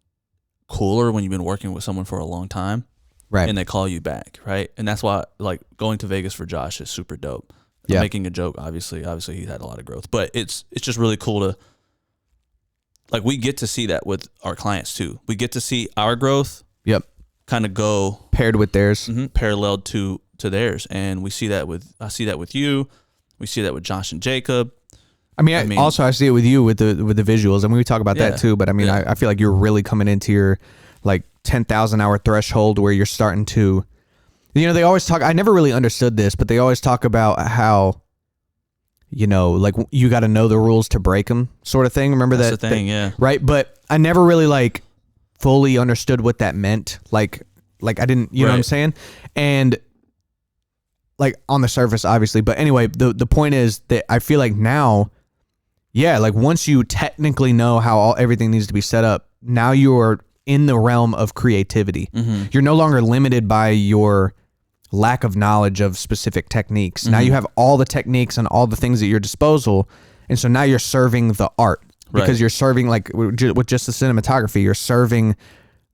Speaker 2: cooler when you've been working with someone for a long time.
Speaker 1: Right.
Speaker 2: And they call you back, right? And that's why, like, going to Vegas for Josh is super dope. I'm making a joke, obviously he's had a lot of growth, but it's just really cool to, like, we get to see that with our clients too. We get to see our growth.
Speaker 1: Yep.
Speaker 2: Kind of go
Speaker 1: paired with theirs,
Speaker 2: paralleled to theirs, and I see that with you. We see that with Josh and Jacob.
Speaker 1: I mean, also I see it with you with the visuals. I mean, we talk about that too, but I mean, I feel like you're really coming into your like 10,000 hour threshold where you're starting to, you know, they always talk. I never really understood this, but they always talk about how, you know, like you got to know the rules to break them, sort of thing. Remember
Speaker 2: That's the thing, yeah.
Speaker 1: Right, but I never really like fully understood what that meant. Like I didn't, you know what I'm saying? And like on the surface, obviously, but anyway, the point is that I feel like now, like once you technically know how everything needs to be set up, now you're in the realm of creativity. You're no longer limited by your lack of knowledge of specific techniques. Now you have all the techniques and all the things at your disposal, and so now you're serving the art. because
Speaker 2: Right.
Speaker 1: you're serving like with just the cinematography, you're serving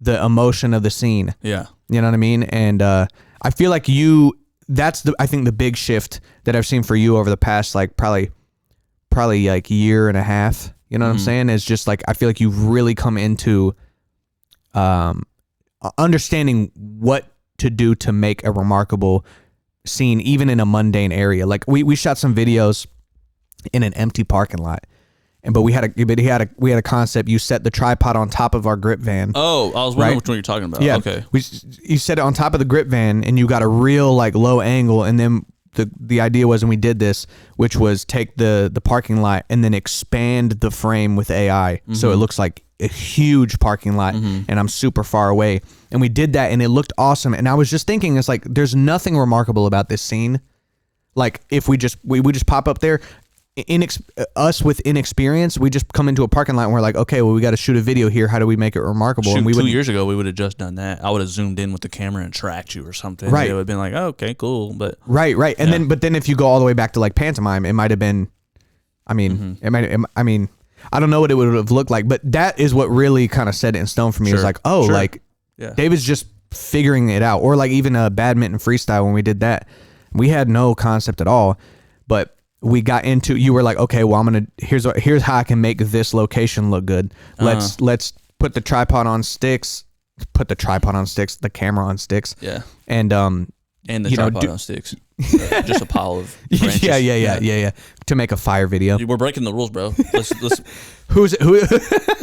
Speaker 1: the emotion of the scene.
Speaker 2: Yeah.
Speaker 1: You know what I mean? And I feel like that's I think the big shift that I've seen for you over the past like probably like year and a half. You know what I'm saying? Is just like I feel like you've really come into understanding what to do to make a remarkable scene, even in a mundane area. Like we shot some videos in an empty parking lot, but we had a concept. You set the tripod on top of our grip van.
Speaker 2: Oh, I was wondering which one you're talking about.
Speaker 1: Yeah.
Speaker 2: Okay.
Speaker 1: You set it on top of the grip van, and you got a real like low angle, and then the idea was, and we did this, which was take the parking lot and then expand the frame with AI, so it looks like a huge parking lot, and I'm super far away. And we did that, and it looked awesome. And I was just thinking, it's like there's nothing remarkable about this scene. Like if we just pop up there. Us with inexperience, we just come into a parking lot and we're like, okay, well, we got to shoot a video here. How do we make it remarkable?
Speaker 2: Shoot,
Speaker 1: and we
Speaker 2: 2 years ago, we would have just done that. I would have zoomed in with the camera and tracked you or something.
Speaker 1: Right.
Speaker 2: It would have been like, oh, okay, cool. But
Speaker 1: right. And then if you go all the way back to like pantomime, it might have been, I mean, I don't know what it would have looked like, but that is what really kind of set it in stone for me.
Speaker 2: Sure.
Speaker 1: Is like, oh,
Speaker 2: Sure.
Speaker 1: like
Speaker 2: Yeah.
Speaker 1: David's just figuring it out. Or like even a badminton freestyle, when we did that, we had no concept at all, but we got into, you were like, okay, well, here's how I can make this location look good. Let's put the tripod on sticks, the camera on sticks.
Speaker 2: Yeah.
Speaker 1: And
Speaker 2: the tripod on sticks. Just a pile of branches.
Speaker 1: Yeah. To make a fire video.
Speaker 2: We're breaking the rules, bro. Let's
Speaker 1: Who?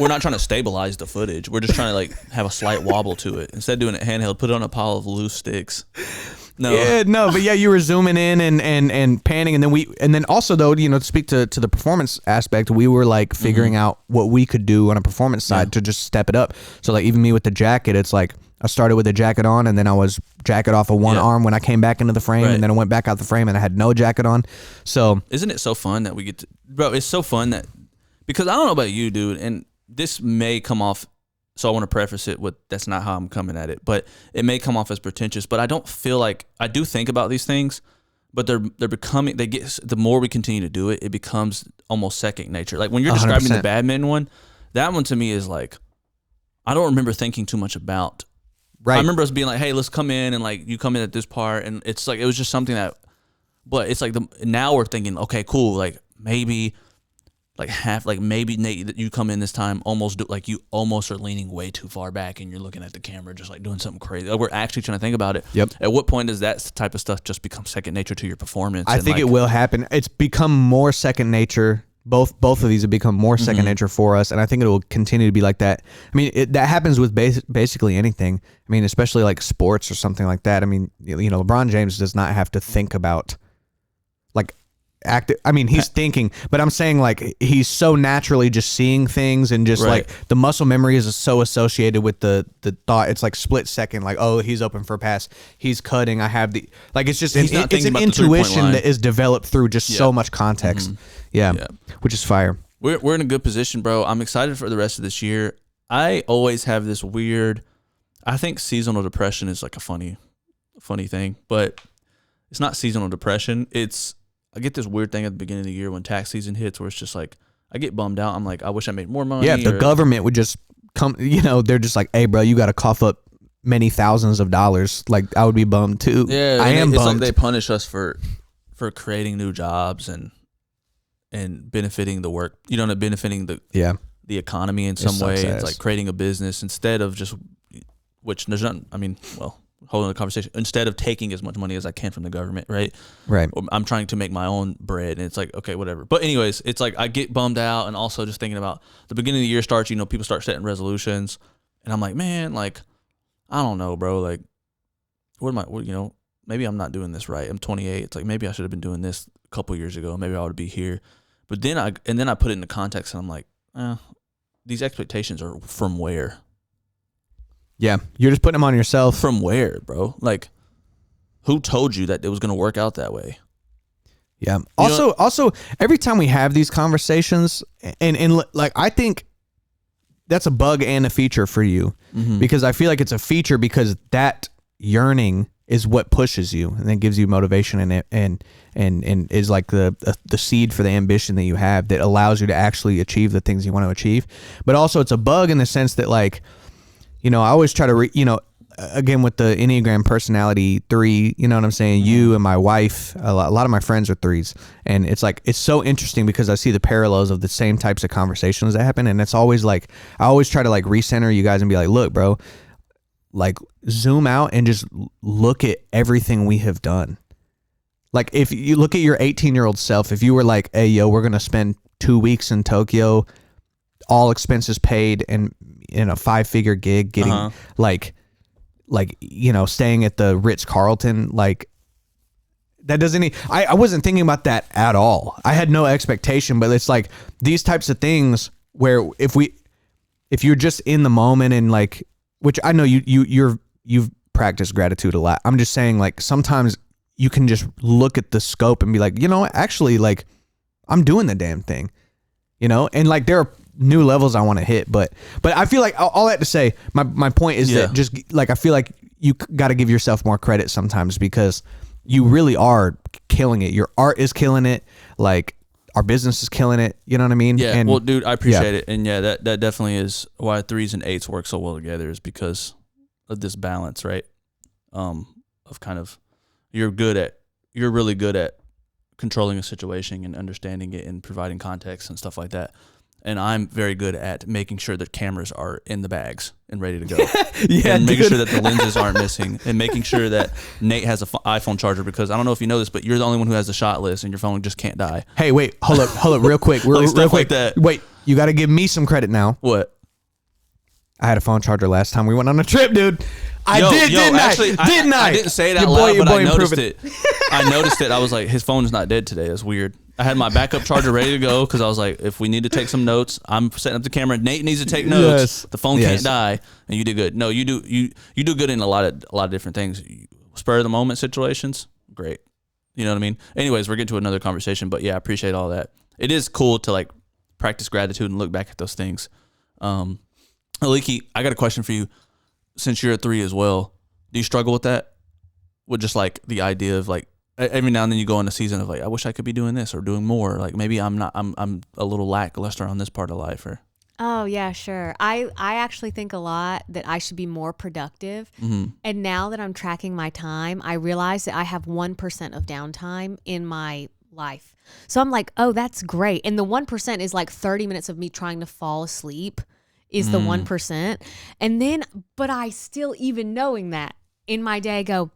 Speaker 2: we're not trying to stabilize the footage. We're just trying to like have a slight wobble to it. Instead of doing it handheld, put it on a pile of loose sticks. No.
Speaker 1: Yeah, no, but yeah, you were zooming in and panning, and then also though, to speak to the performance aspect, we were like figuring out what we could do on a performance side to just step it up. So like even me with the jacket, it's like I started with the jacket on, and then I was jacket off of one arm when I came back into the frame, and then I went back out the frame and I had no jacket on. So
Speaker 2: isn't it so fun that we get to, bro? It's so fun that, because I don't know about you, dude, and this may come off. So I want to preface it with, that's not how I'm coming at it, but it may come off as pretentious, but I don't feel like, I do think about these things, but they're becoming, the more we continue to do it, it becomes almost second nature. Like when you're describing
Speaker 1: 100%.
Speaker 2: the badminton one, that one to me is like, I don't remember thinking too much about.
Speaker 1: right,
Speaker 2: I remember us being like, hey, let's come in, and like you come in at this part, and it's like, it was just something that, but it's like now we're thinking, okay, cool, like maybe like half, like maybe Nate, that you come in this time you almost are leaning way too far back and you're looking at the camera just like doing something crazy. Like, we're actually trying to think about it.
Speaker 1: Yep.
Speaker 2: At what point does that type of stuff just become second nature to your performance?
Speaker 1: I think it will happen. It's become more second nature. Both of these have become more second nature for us, and I think it will continue to be like that. I mean, that happens with basically anything. I mean, especially like sports or something like that. I mean, LeBron James does not have to think about like active. I mean, he's thinking, but I'm saying like he's so naturally just seeing things, and just like the muscle memory is so associated with the thought. It's like split second, like, oh, he's open for a pass, he's cutting, I have the, like, it's just it's an intuition that is developed through just so much context. Yeah, which is fire.
Speaker 2: We're in a good position, bro. I'm excited for the rest of this year. I always have this weird, I think seasonal depression is like a funny thing, but it's not seasonal depression. I get this weird thing at the beginning of the year when tax season hits where it's just like, I get bummed out. I'm like, I wish I made more money.
Speaker 1: Yeah, if the government would just come, they're just like, hey, bro, you got to cough up many thousands of dollars. Like, I would be bummed too.
Speaker 2: Yeah,
Speaker 1: I am
Speaker 2: it's
Speaker 1: bummed.
Speaker 2: like they punish us for creating new jobs and benefiting the work, benefiting the economy in some way. It's like creating a business instead of just, which there's not, holding a conversation, instead of taking as much money as I can from the government, right?
Speaker 1: Right.
Speaker 2: I'm trying to make my own bread, and it's like, okay, whatever. But anyways, it's like I get bummed out, and also just thinking about the beginning of the year starts, people start setting resolutions, and I'm like, man, like, I don't know, bro, like, maybe I'm not doing this right. I'm 28. It's like, maybe I should have been doing this a couple years ago. Maybe I would be here. But then I put it into context, and I'm like, these expectations are from where?
Speaker 1: Yeah, you're just putting them on yourself.
Speaker 2: From where, bro? Like, who told you that it was going to work out that way?
Speaker 1: Yeah. Also, every time we have these conversations, and like, I think that's a bug and a feature for you, because I feel like it's a feature because that yearning is what pushes you and then gives you motivation and is like the seed for the ambition that you have that allows you to actually achieve the things you want to achieve. But also it's a bug in the sense that like, I always try to again with the Enneagram personality 3, you know what I'm saying? You and my wife, a lot of my friends are 3s, and it's like, it's so interesting because I see the parallels of the same types of conversations that happen. And it's always like, I always try to like recenter you guys and be like, look, bro, like zoom out and just look at everything we have done. Like if you look at your 18-year-old self, if you were like, hey, yo, we're going to spend 2 weeks in Tokyo, all expenses paid, and in a 5-figure gig, getting staying at the Ritz-Carlton, like that doesn't, I wasn't thinking about that at all. I had no expectation, but it's like these types of things where if you're just in the moment and like, which I know you've practiced gratitude a lot. I'm just saying like sometimes you can just look at the scope and be like, actually like I'm doing the damn thing, and like there are new levels I want to hit, but I feel like all that to say, my point is that just like, I feel like you got to give yourself more credit sometimes because you really are killing it. Your art is killing it. Like our business is killing it. You know what I mean?
Speaker 2: Yeah.
Speaker 1: And,
Speaker 2: well, dude, I appreciate it. And yeah, that definitely is why 3s and 8s work so well together, is because of this balance, right? Of kind of, you're really good at controlling a situation and understanding it and providing context and stuff like that. And I'm very good at making sure that cameras are in the bags and ready to go. And making sure that the lenses aren't missing, and making sure that Nate has an iPhone charger, because I don't know if you know this, but you're the only one who has the shot list and your phone just can't die.
Speaker 1: Hey, wait, hold up real quick.
Speaker 2: Like
Speaker 1: real
Speaker 2: stuff
Speaker 1: quick.
Speaker 2: like that.
Speaker 1: Wait, you got to give me some credit now.
Speaker 2: What?
Speaker 1: I had a phone charger last time we went on a trip, dude. I didn't say it out
Speaker 2: loud, but I noticed it. I noticed it. I was like, his phone's not dead today. That's weird. I had my backup charger ready to go because I was like, if we need to take some notes, I'm setting up the camera. Nate needs to take notes.
Speaker 1: Yes.
Speaker 2: The phone can't die, and you did good. No, you do good in a lot of different things. Spur of the moment situations, great. You know what I mean? Anyways, we're getting to another conversation, but yeah, I appreciate all that. It is cool to like practice gratitude and look back at those things. Ayeeee, I got a question for you. Since you're a 3 as well, do you struggle with that? With just like the idea of like, every now and then you go in a season of like, I wish I could be doing this or doing more. Like maybe I'm a little lackluster on this part of life. Or
Speaker 4: Oh yeah, sure. I actually think a lot that I should be more productive. Mm-hmm. And now that I'm tracking my time, I realize that I have 1% of downtime in my life. So I'm like, oh, that's great. And the 1% is like 30 minutes of me trying to fall asleep is the 1%. And then, but I still, even knowing that in my day, go,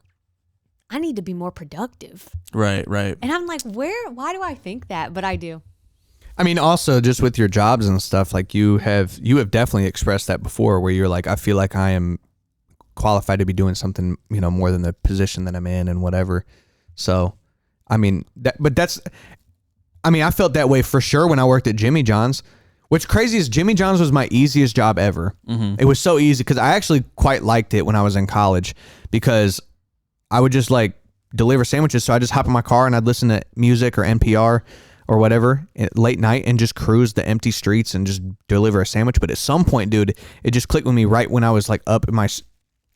Speaker 4: I need to be more productive.
Speaker 2: Right.
Speaker 4: And I'm like, why do I think that? But I do.
Speaker 1: I mean, also just with your jobs and stuff, like you have definitely expressed that before, where you're like, I feel like I am qualified to be doing something, more than the position that I'm in and whatever. So, I mean, I felt that way for sure when I worked at Jimmy John's. What's crazy is Jimmy John's was my easiest job ever. Mm-hmm. It was so easy because I actually quite liked it when I was in college, because I would just like deliver sandwiches. So I just hop in my car and I'd listen to music or NPR or whatever late night and just cruise the empty streets and just deliver a sandwich. But at some point, dude, it just clicked with me right when I was like up in my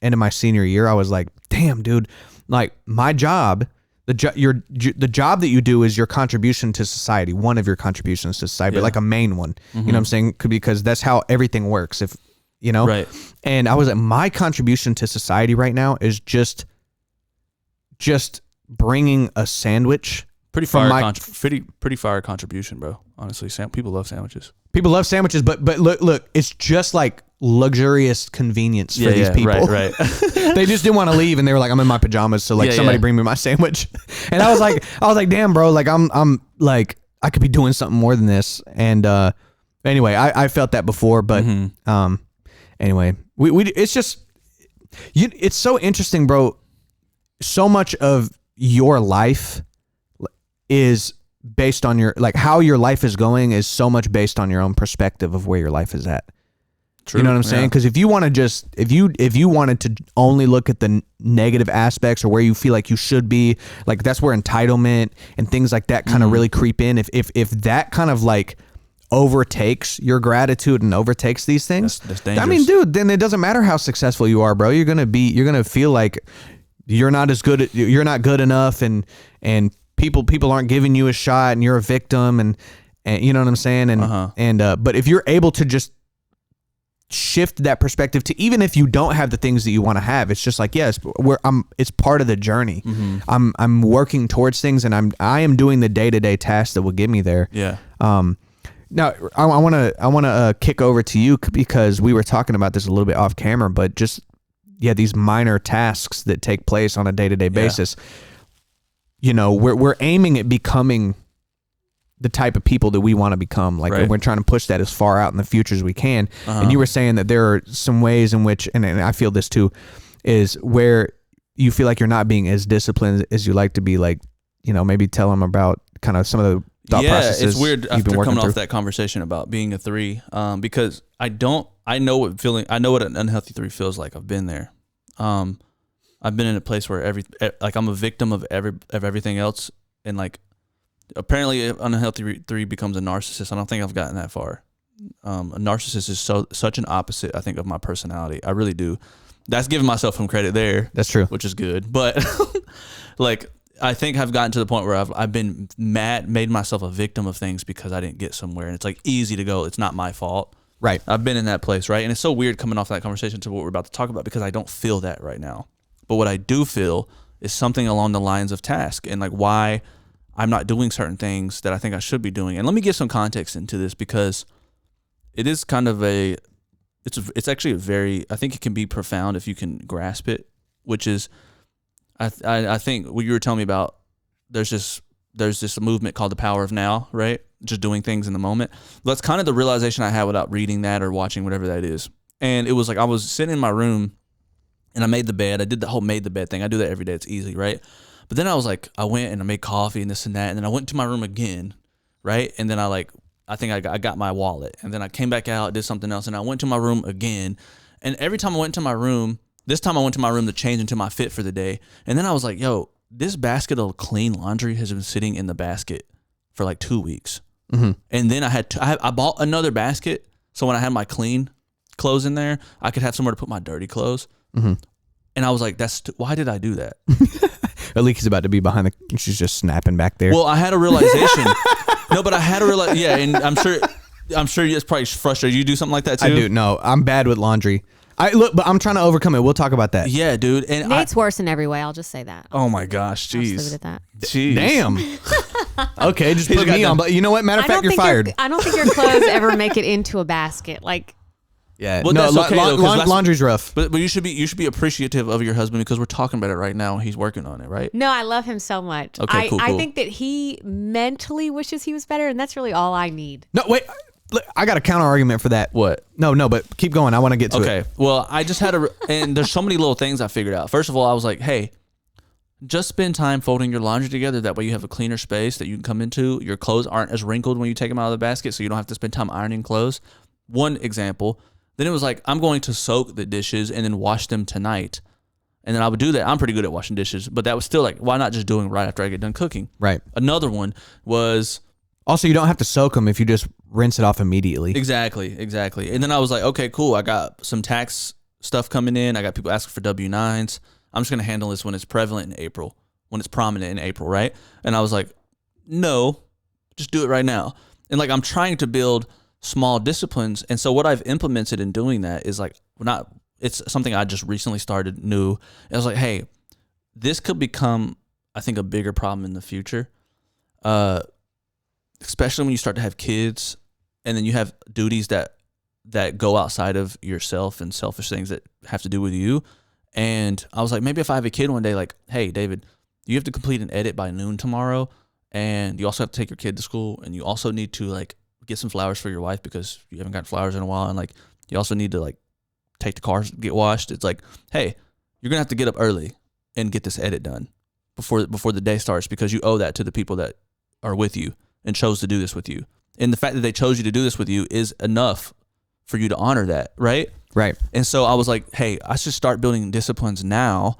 Speaker 1: end of my senior year. I was like, damn, dude, like my job, the job that you do is your contribution to society, one of your contributions to society, but like a main one. Mm-hmm. You know what I'm saying? Because that's how everything works. If right. And I was like, my contribution to society right now is just bringing a sandwich.
Speaker 2: Pretty fire contribution, bro. Honestly, people love sandwiches.
Speaker 1: People love sandwiches, but look, it's just like luxurious convenience for these people.
Speaker 2: Right.
Speaker 1: They just didn't want to leave, and they were like, I'm in my pajamas, so like somebody bring me my sandwich. And I was like, damn, bro, like I'm like I could be doing something more than this. And anyway, I felt that before, but anyway, we it's just it's so interesting, bro. So much of your life is based on your, like, how your life is going is so much based on your own perspective of where your life is at. True. You know what I'm saying? Because if you want to just, if you wanted to only look at the negative aspects or where you feel like you should be, like that's where entitlement and things like that kind of really creep in. If that kind of like overtakes your gratitude and overtakes these things,
Speaker 2: that's dangerous.
Speaker 1: I mean, dude, then it doesn't matter how successful you are, bro. You're gonna feel like you're not good enough, and people aren't giving you a shot, and you're a victim, and you know what I'm saying? And but if you're able to just shift that perspective to, even if you don't have the things that you want to have, it's just like, yes, it's part of the journey. I'm working towards things, and I am doing the day-to-day tasks that will get me there.
Speaker 2: Yeah.
Speaker 1: Now I want to kick over to you, because we were talking about this a little bit off camera, but just these minor tasks that take place on a day-to-day basis. You know, we're aiming at becoming the type of people that we want to become. Like,
Speaker 2: Right.
Speaker 1: we're trying to push that as far out in the future as we can. And you were saying that there are some ways in which, and I feel this too, is where you feel like you're not being as disciplined as you like to be. Like, you know, maybe tell them about kind of some of the thought processes.
Speaker 2: It's weird
Speaker 1: you've
Speaker 2: after
Speaker 1: been working
Speaker 2: coming
Speaker 1: through.
Speaker 2: off that conversation about being a 3, because I know what an unhealthy 3 feels like. I've been there. I've been in a place where I'm a victim of everything else, and like, apparently an unhealthy 3 becomes a narcissist. I don't think I've gotten that far. A narcissist is such an opposite, I think, of my personality. I really do. That's giving myself some credit there.
Speaker 1: That's true.
Speaker 2: Which is good. But like, I think I've gotten to the point where I've been made myself a victim of things because I didn't get somewhere. And it's like easy to go, it's not my fault.
Speaker 1: Right.
Speaker 2: I've been in that place, right? And it's so weird coming off that conversation to what we're about to talk about, because I don't feel that right now. But what I do feel is something along the lines of task, and like why I'm not doing certain things that I think I should be doing. And let me give some context into this, because it is kind of it's actually a very, I think it can be profound if you can grasp it, which is, I think what you were telling me about, there's this movement called the power of now, right? Just doing things in the moment. That's kind of the realization I had without reading that or watching whatever that is. And it was like, I was sitting in my room and I made the bed. I did the whole made the bed thing. I do that every day. It's easy, right? But then I was like, I went and I made coffee and this and that. And then I went to my room again, right? And then I think I got my wallet. And then I came back out, did something else. And I went to my room again. And every time I went to my room, this time I went to my room to change into my fit for the day. And then I was like, yo, this basket of clean laundry has been sitting in the basket for like 2 weeks. Mm-hmm. And then I bought another basket. So when I had my clean clothes in there, I could have somewhere to put my dirty clothes. Mm-hmm. And I was like, why did I do that?
Speaker 1: Aleeka's about to be behind she's just snapping back there.
Speaker 2: Well, I had a realization. No, but I had a realization. Yeah, and I'm sure it's probably frustrating. You do something like that too?
Speaker 1: I do. No, I'm bad with laundry. But I'm trying to overcome it. We'll talk about that.
Speaker 2: Yeah, dude. And
Speaker 4: Nate's worse in every way. I'll just say that.
Speaker 2: Oh my gosh,
Speaker 4: I'll
Speaker 2: jeez.
Speaker 4: just leave it at that.
Speaker 2: Jeez.
Speaker 1: Damn. Okay, just put me on. But you know what? Matter of fact, you're fired.
Speaker 4: I don't think your clothes ever make it into a basket. Like,
Speaker 1: yeah.
Speaker 2: Well,
Speaker 1: no,
Speaker 2: that's okay, though, 'cause
Speaker 1: laundry's rough.
Speaker 2: But you should be appreciative of your husband, because we're talking about it right now. He's working on it, right?
Speaker 4: no, I love him so much.
Speaker 2: Okay, cool.
Speaker 4: I think that he mentally wishes he was better, and that's really all I need.
Speaker 1: No, wait. Look, I got a counter argument for that.
Speaker 2: What?
Speaker 1: No, but keep going. I want to get to it.
Speaker 2: Okay. Well, I just had and there's so many little things I figured out. First of all, I was like, hey, just spend time folding your laundry together. That way you have a cleaner space that you can come into. Your clothes aren't as wrinkled when you take them out of the basket, so you don't have to spend time ironing clothes. One example. Then it was like, I'm going to soak the dishes and then wash them tonight. And then I would do that. I'm pretty good at washing dishes, but that was still like, why not just doing right after I get done cooking?
Speaker 1: Right.
Speaker 2: Another one was...
Speaker 1: Also, you don't have to soak them if you just rinse it off immediately.
Speaker 2: Exactly. And then I was like, okay, cool. I got some tax stuff coming in. I got people asking for W-9s. I'm just going to handle this when it's prevalent in April, when it's prominent in April, right? And I was like, no, just do it right now. And like, I'm trying to build small disciplines. And so what I've implemented in doing that is like, it's something I just recently started new. I was like, hey, this could become, I think, a bigger problem in the future. Especially when you start to have kids, and then you have duties that go outside of yourself and selfish things that have to do with you. And I was like, maybe if I have a kid one day, like, hey, David, you have to complete an edit by noon tomorrow, and you also have to take your kid to school, and you also need to like get some flowers for your wife because you haven't gotten flowers in a while, and like you also need to like take the car get washed. It's like, hey, you're gonna have to get up early and get this edit done before the day starts, because you owe that to the people that are with you and chose to do this with you. And the fact that they chose you to do this with you is enough for you to honor that, right?
Speaker 1: Right.
Speaker 2: And so I was like, hey, I should start building disciplines now.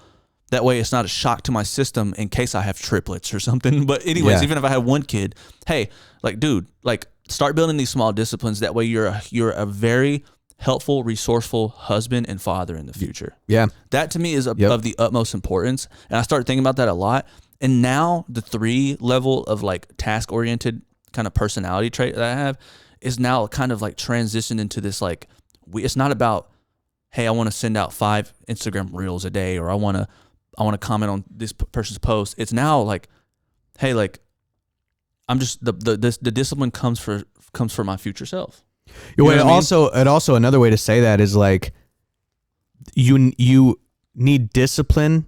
Speaker 2: That way it's not a shock to my system in case I have triplets or something. But anyways, even if I have one kid, hey, like, dude, like, start building these small disciplines. That way you're a very helpful, resourceful husband and father in the future.
Speaker 1: Yeah.
Speaker 2: That to me is
Speaker 1: Yep.
Speaker 2: of the utmost importance. And I started thinking about that a lot. And now the 3 level of like task oriented kind of personality trait that I have is now kind of like transitioned into this like, it's not about, hey, I want to send out 5 Instagram reels a day, or I want to comment on this person's post. It's now like, hey, like I'm just the discipline comes for my future self.
Speaker 1: Well,
Speaker 2: know
Speaker 1: it
Speaker 2: what I mean?
Speaker 1: also another way to say that is like you need discipline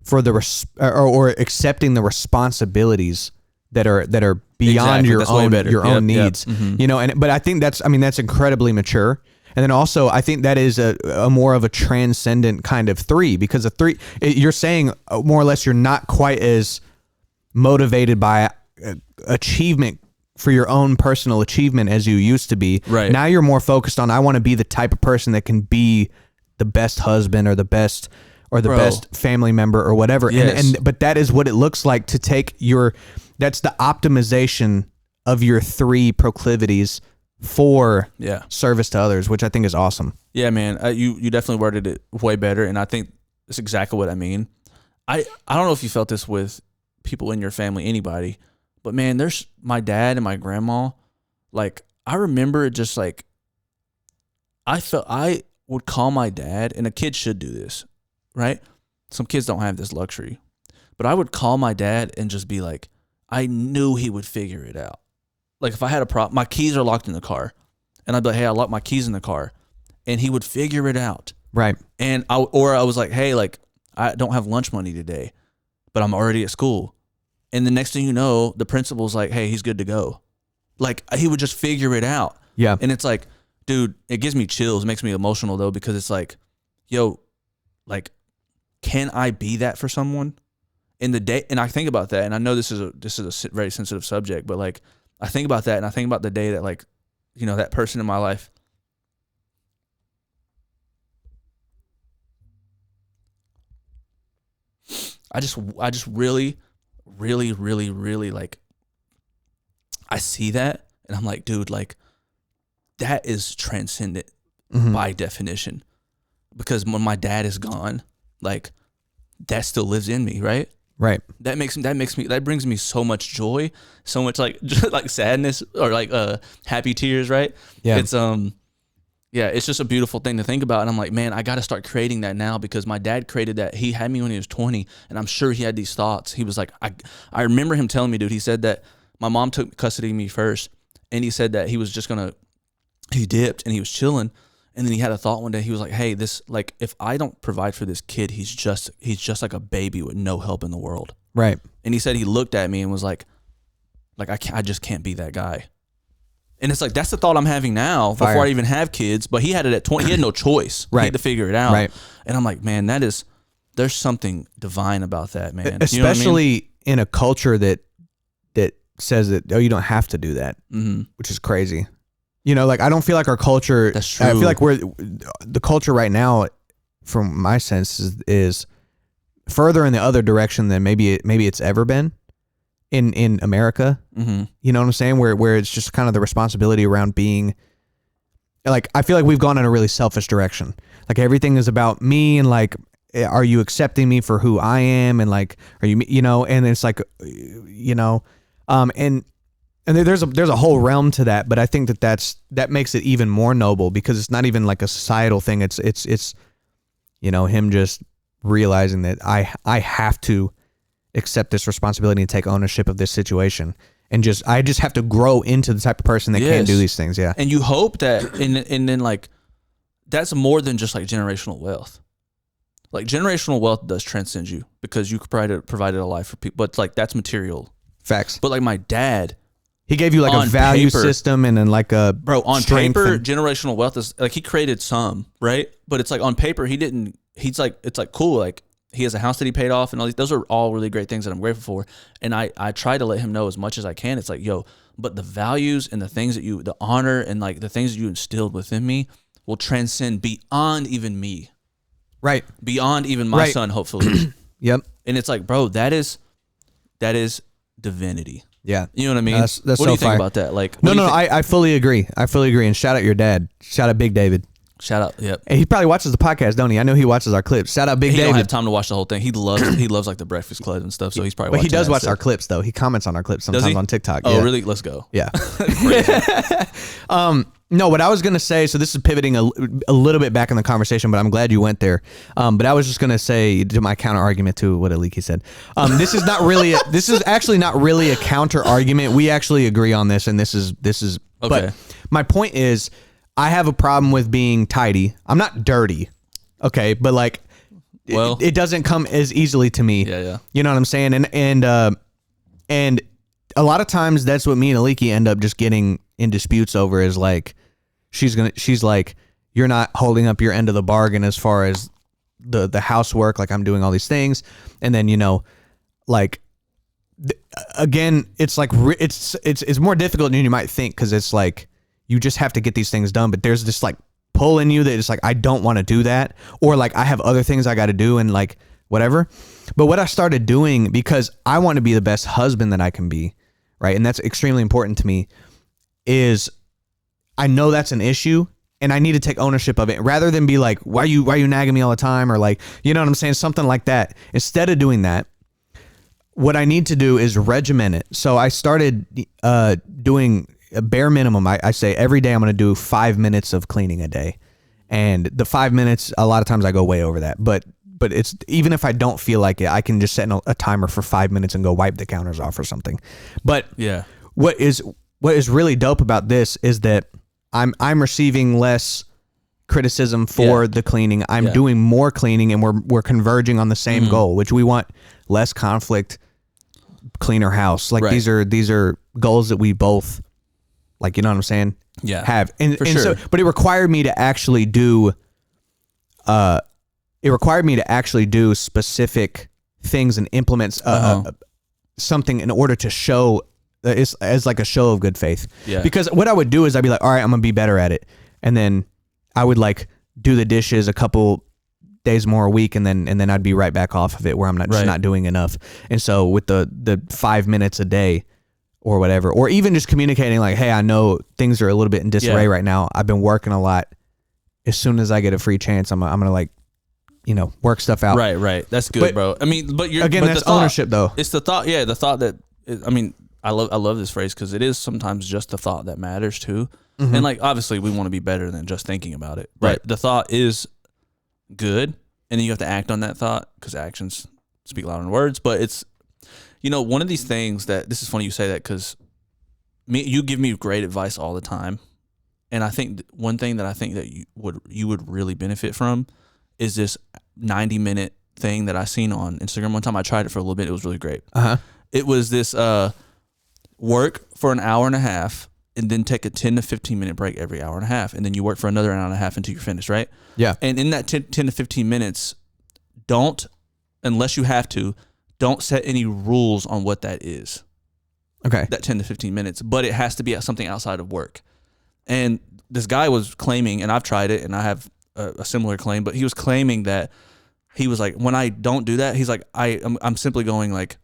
Speaker 1: for the or accepting the responsibilities that are beyond
Speaker 2: Exactly.
Speaker 1: your
Speaker 2: That's way
Speaker 1: own
Speaker 2: better.
Speaker 1: your
Speaker 2: Yep,
Speaker 1: own
Speaker 2: yep.
Speaker 1: needs.
Speaker 2: Mhm.
Speaker 1: You know, but I think that's incredibly mature. And then also, I think that is a more of a transcendent kind of 3, because a 3, you're saying more or less you're not quite as motivated by achievement for your own personal achievement as you used to be.
Speaker 2: Right.
Speaker 1: Now you're more focused on, I want to be the type of person that can be the best husband or the best best family member or whatever.
Speaker 2: Yes.
Speaker 1: But that is what it looks like to take that's the optimization of your 3 proclivities for service to others, which I think is awesome.
Speaker 2: Yeah, man. You definitely worded it way better, and I think that's exactly what I mean. I don't know if you felt this with people in your family, anybody, but man, there's my dad and my grandma. Like, I remember it just like, I would call my dad, and a kid should do this, right? Some kids don't have this luxury, but I would call my dad and just be like, I knew he would figure it out. Like, if I had a problem, my keys are locked in the car, and I'd be like, hey, I locked my keys in the car, and he would figure it out.
Speaker 1: Right.
Speaker 2: And I was like, hey, like, I don't have lunch money today, but I'm already at school. And the next thing you know, the principal's like, hey, he's good to go. Like, he would just figure it out.
Speaker 1: Yeah.
Speaker 2: And it's like, dude, it gives me chills. It makes me emotional, though, because it's like, yo, like, can I be that for someone? In the day, and I think about that, and I know this is a very sensitive subject, but like, I think about that, and I think about the day that, like, you know, that person in my life, I just really, really, really, really, like, I see that, and I'm like, dude, like, that is transcendent by definition, because when my dad is gone, like, that still lives in me, right?
Speaker 1: Right.
Speaker 2: That brings me so much joy, so much like like sadness or like happy tears, right?
Speaker 1: Yeah.
Speaker 2: It's just a beautiful thing to think about. And I'm like, man, I got to start creating that now, because my dad created that. He had me when he was 20, and I'm sure he had these thoughts. He was like, I remember him telling me, dude, he said that my mom took custody of me first, and he said that he was just he dipped and he was chilling. And then he had a thought one day. He was like, hey, this, like, if I don't provide for this kid, he's just like a baby with no help in the world.
Speaker 1: Right.
Speaker 2: And he said he looked at me and was like I just can't be that guy. And it's like, that's the thought I'm having now before I even have kids. But he had it at 20. He had no choice.
Speaker 1: Right.
Speaker 2: He had to figure it out.
Speaker 1: Right.
Speaker 2: And I'm like, man, there's something divine about that, man.
Speaker 1: Especially
Speaker 2: you know what I mean?
Speaker 1: in a culture that says that, oh, you don't have to do that, which is crazy. You know, like, I don't feel like our culture.
Speaker 2: That's true.
Speaker 1: I feel like the culture right now, from my sense, is further in the other direction than maybe it's ever been in America.
Speaker 2: Mm-hmm.
Speaker 1: You know what I'm saying? Where it's just kind of the responsibility around being, like, I feel like we've gone in a really selfish direction. Like, everything is about me, and like, are you accepting me for who I am? And like, are you, you know, and it's like, you know, and there's a whole realm to that, but I think that makes it even more noble, because it's not even like a societal thing. It's you know, him just realizing that I have to accept this responsibility and take ownership of this situation, and I just have to grow into the type of person that can do these things. Yeah.
Speaker 2: And you hope that, and then like, that's more than just like generational wealth. Like, generational wealth does transcend you, because you provided a life for people, but like, that's material.
Speaker 1: Facts.
Speaker 2: But like, my dad,
Speaker 1: he gave you like a value system, and then like a
Speaker 2: on paper, generational wealth is like, he created some, right? But it's like, on paper, it's like cool. Like, he has a house that he paid off, and all these, those are all really great things that I'm grateful for. And I try to let him know as much as I can. It's like, yo, but the values and the things that the honor and like the things that you instilled within me will transcend beyond even me.
Speaker 1: Right.
Speaker 2: Beyond even my son, hopefully.
Speaker 1: Yep.
Speaker 2: And it's like, bro, that is divinity.
Speaker 1: Yeah.
Speaker 2: You know what I mean?
Speaker 1: That's
Speaker 2: what
Speaker 1: so
Speaker 2: do you think
Speaker 1: fire.
Speaker 2: about that? Like,
Speaker 1: No, I fully agree. And shout out your dad. Shout out Big David.
Speaker 2: Shout out. Yep.
Speaker 1: And he probably watches the podcast, don't he? I know he watches our clips. Shout out Big
Speaker 2: He
Speaker 1: David.
Speaker 2: don't have time to watch the whole thing. He loves like the Breakfast Club and stuff. So he's probably.
Speaker 1: But he
Speaker 2: watching
Speaker 1: does
Speaker 2: that
Speaker 1: watch
Speaker 2: stuff.
Speaker 1: our clips though. He comments on our clips
Speaker 2: Does
Speaker 1: sometimes
Speaker 2: he?
Speaker 1: on TikTok.
Speaker 2: Oh,
Speaker 1: yeah.
Speaker 2: really? Let's go.
Speaker 1: Yeah. No, what I was gonna say. So this is pivoting a little bit back in the conversation, but I'm glad you went there. But I was just gonna say to my counter argument to what Ayeeee said. This is not really. This is actually not really a counter argument. We actually agree on this, and this is.
Speaker 2: Okay.
Speaker 1: But my point is, I have a problem with being tidy. I'm not dirty. Okay, but like,
Speaker 2: Well-
Speaker 1: it doesn't come as easily to me.
Speaker 2: Yeah.
Speaker 1: You know what I'm saying? And a lot of times that's what me and Ayeeee end up just getting in disputes over is like, she's like, you're not holding up your end of the bargain as far as the housework. Like I'm doing all these things. And then, like, again, it's like, it's more difficult than you might think. 'Cause it's like, you just have to get these things done. But there's this like pull in you that it's like, I don't want to do that. Or like, I have other things I got to do and like whatever. But what I started doing, because I want to be the best husband that I can be, right? And that's extremely important to me, is I know that's an issue and I need to take ownership of it rather than be like, why are you nagging me all the time? Or like, you know what I'm saying? Something like that. Instead of doing that, what I need to do is regiment it. So I started doing a bare minimum. I say every day I'm going to do 5 minutes of cleaning a day. And the 5 minutes, a lot of times I go way over that. But it's, even if I don't feel like it, I can just set a timer for 5 minutes and go wipe the counters off or something. But
Speaker 2: Yeah.
Speaker 1: what is really dope about this is that I'm receiving less criticism for the cleaning. I'm doing more cleaning, and we're converging on the same goal, which we want less conflict, cleaner house. Like
Speaker 2: Right.
Speaker 1: these are goals that we both, like, you know what I'm saying?
Speaker 2: Yeah.
Speaker 1: Have. And
Speaker 2: For
Speaker 1: so,
Speaker 2: sure.
Speaker 1: but it required me to actually do specific things and implement something in order to show as like a show of good faith.
Speaker 2: Yeah.
Speaker 1: Because what I would do is I'd be like, all right, I'm gonna be better at it, and then I would like do the dishes a couple days more a week, and then I'd be right back off of it where I'm not just
Speaker 2: Right.
Speaker 1: not doing enough. And so with the 5 minutes a day or whatever, or even just communicating like, hey, I know things are a little bit in disarray right now. I've been working a lot. As soon as I get a free chance, I'm gonna like, work stuff out.
Speaker 2: Right. That's good,
Speaker 1: But-
Speaker 2: bro. I mean, but you're
Speaker 1: Again,
Speaker 2: but
Speaker 1: that's
Speaker 2: the thought-
Speaker 1: ownership though.
Speaker 2: It's the thought. Yeah, the thought that. I mean, I love this phrase because it is sometimes just the thought that matters too. And like, obviously, we want to be better than just thinking about it. But
Speaker 1: Right.
Speaker 2: the thought is good, and then you have to act on that thought because actions speak louder than words. But it's, one of these things that this is funny you say that because you give me great advice all the time, and I think one thing that I think that you would really benefit from is this 90-minute thing that I seen on Instagram one time. I tried it for a little bit. It was really great. It was this work for an hour and a half and then take a 10 to 15 minute break every hour and a half. And then you work for another hour and a half until you're finished, right?
Speaker 1: Yeah.
Speaker 2: And in that 10 to 15 minutes, unless you have to, don't set any rules on what that is,
Speaker 1: Okay.
Speaker 2: that 10 to 15 minutes. But it has to be something outside of work. And this guy was claiming, and I've tried it and I have a similar claim, but he was claiming that he was like, when I don't do that, he's like, I'm simply going like,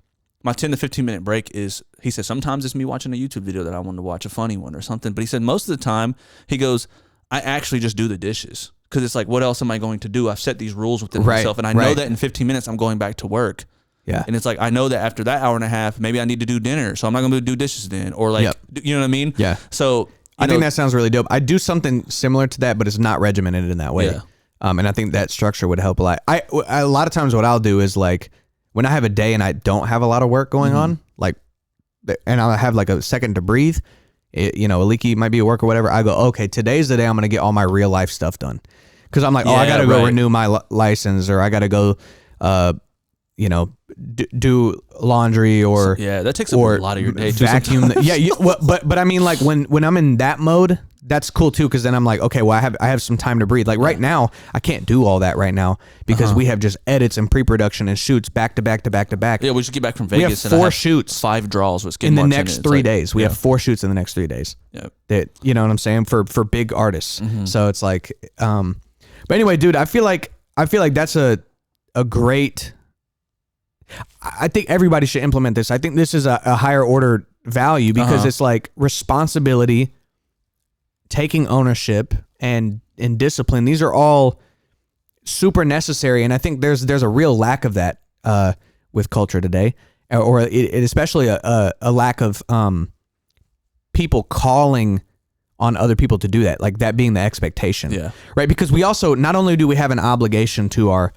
Speaker 2: my 10 to 15 minute break is, he said, sometimes it's me watching a YouTube video that I want to watch, a funny one or something. But he said most of the time, he goes, I actually just do the dishes. Because it's like, what else am I going to do? I've set these rules within myself. And I know that in 15 minutes, I'm going back to work.
Speaker 1: Yeah.
Speaker 2: And it's like, I know that after that hour and a half, maybe I need to do dinner. So I'm not going to do dishes then. Or like, you know what I mean?
Speaker 1: Yeah.
Speaker 2: So
Speaker 1: I think that sounds really dope. I do something similar to that, but it's not regimented in that way.
Speaker 2: Yeah.
Speaker 1: And I think that structure would help a lot. A lot of times what I'll do is like, when I have a day and I don't have a lot of work going on, like, and I'll have like a second to breathe, Ayeeee might be at work or whatever. I go, okay, today's the day I'm going to get all my real life stuff done. Cause I'm like, I got to go renew my license, or I got to go, do laundry or
Speaker 2: that takes up a lot of your day too.
Speaker 1: vacuum. But I mean, like when I'm in that mode, that's cool too. Cause then I'm like, okay, well I have some time to breathe. Like right now, I can't do all that right now because we have just edits and pre-production and shoots back to back to back to back.
Speaker 2: Yeah, we just get back from
Speaker 1: We have
Speaker 2: Vegas.
Speaker 1: 4
Speaker 2: and I have
Speaker 1: shoots
Speaker 2: 5 draws with
Speaker 1: in the
Speaker 2: skid marks
Speaker 1: next
Speaker 2: it. It's
Speaker 1: 3
Speaker 2: like-
Speaker 1: days. We have 4 shoots in the next 3 days.
Speaker 2: Yeah.
Speaker 1: That, you know what I'm saying? For big artists. So it's like, but anyway, dude, I feel like that's a great, I think everybody should implement this. I think this is a higher order value because it's like responsibility, taking ownership, and and discipline. These are all super necessary, and I think there's a real lack of that with culture today, or especially a lack of people calling on other people to do that, like that being the expectation, right? Because we also, not only do we have an obligation to our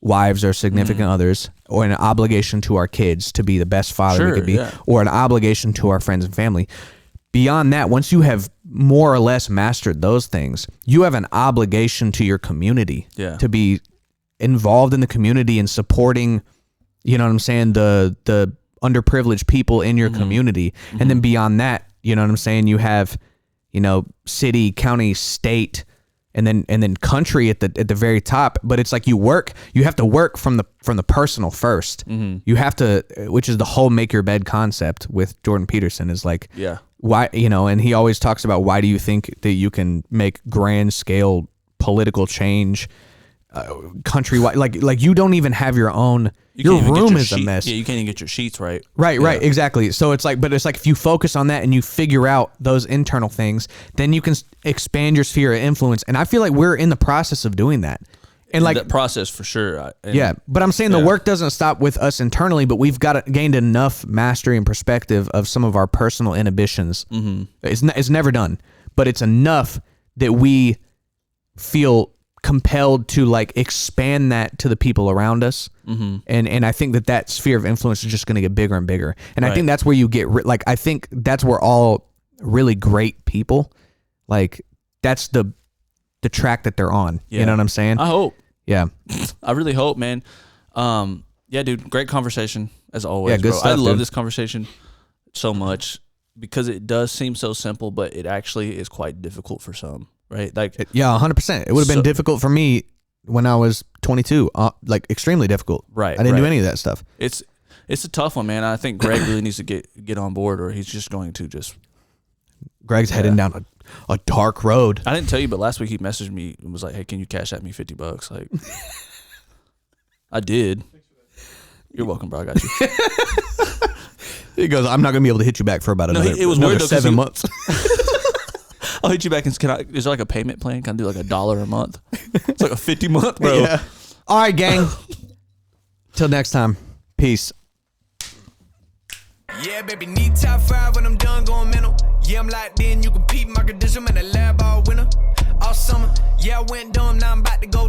Speaker 1: wives or significant others, or an obligation to our kids to be the best father we could be, or an obligation to our friends and family. Beyond that, once you have more or less mastered those things, you have an obligation to your community to be involved in the community and supporting, you know what I'm saying, the underprivileged people in your community. And then beyond that, you know what I'm saying, you have, you know, city, county, state, and then country at the very top. But it's like you have to work from the personal first. You have to, which is the whole make your bed concept with Jordan Peterson, is like, why, you know, and he always talks about, why do you think that you can make grand scale political change countrywide? Like you don't even have your own, your room is a mess.
Speaker 2: Yeah, you can't even get your sheets right.
Speaker 1: Right, exactly. So it's like, but it's like if you focus on that and you figure out those internal things, then you can expand your sphere of influence. And I feel like we're in the process of doing that. And like
Speaker 2: that process for sure.
Speaker 1: But I'm saying the work doesn't stop with us internally, but we've gained enough mastery and perspective of some of our personal inhibitions. It's never done, but it's enough that we feel compelled to like expand that to the people around us. And I think that sphere of influence is just going to get bigger and bigger. And I think that's where you get like, I think that's where all really great people, like that's the track that they're on. You know what I'm saying?
Speaker 2: I hope.
Speaker 1: Yeah.
Speaker 2: I really hope, man. Yeah, dude, great conversation as always.
Speaker 1: Yeah, good
Speaker 2: bro.
Speaker 1: stuff,
Speaker 2: I love
Speaker 1: dude.
Speaker 2: this conversation so much because it does seem so simple, but it actually is quite difficult for some, right? Like,
Speaker 1: 100%. It would have been difficult for me when I was 22, like extremely difficult.
Speaker 2: Right.
Speaker 1: I didn't do any of that stuff.
Speaker 2: It's a tough one, man. I think Greg really needs to get on board, or he's just going to just.
Speaker 1: Greg's heading down a dark road.
Speaker 2: I didn't tell you, but last week he messaged me and was like, "Hey, can you cash at me $50?" Like, I did. You're welcome, bro. I got you.
Speaker 1: He goes, "I'm not gonna be able to hit you back for about another,
Speaker 2: it was weird though,
Speaker 1: 7 months."
Speaker 2: I'll hit you back and is there like a payment plan? Can I do like $1 a month? It's like a 50 month, bro.
Speaker 1: Yeah. All right, gang. Till next time. Peace.
Speaker 5: Yeah, baby, need top 5 when I'm done going mental. Yeah, I'm locked in, you can peep my condition, man, the lab all winter. All summer, yeah, I went dumb, now I'm about to go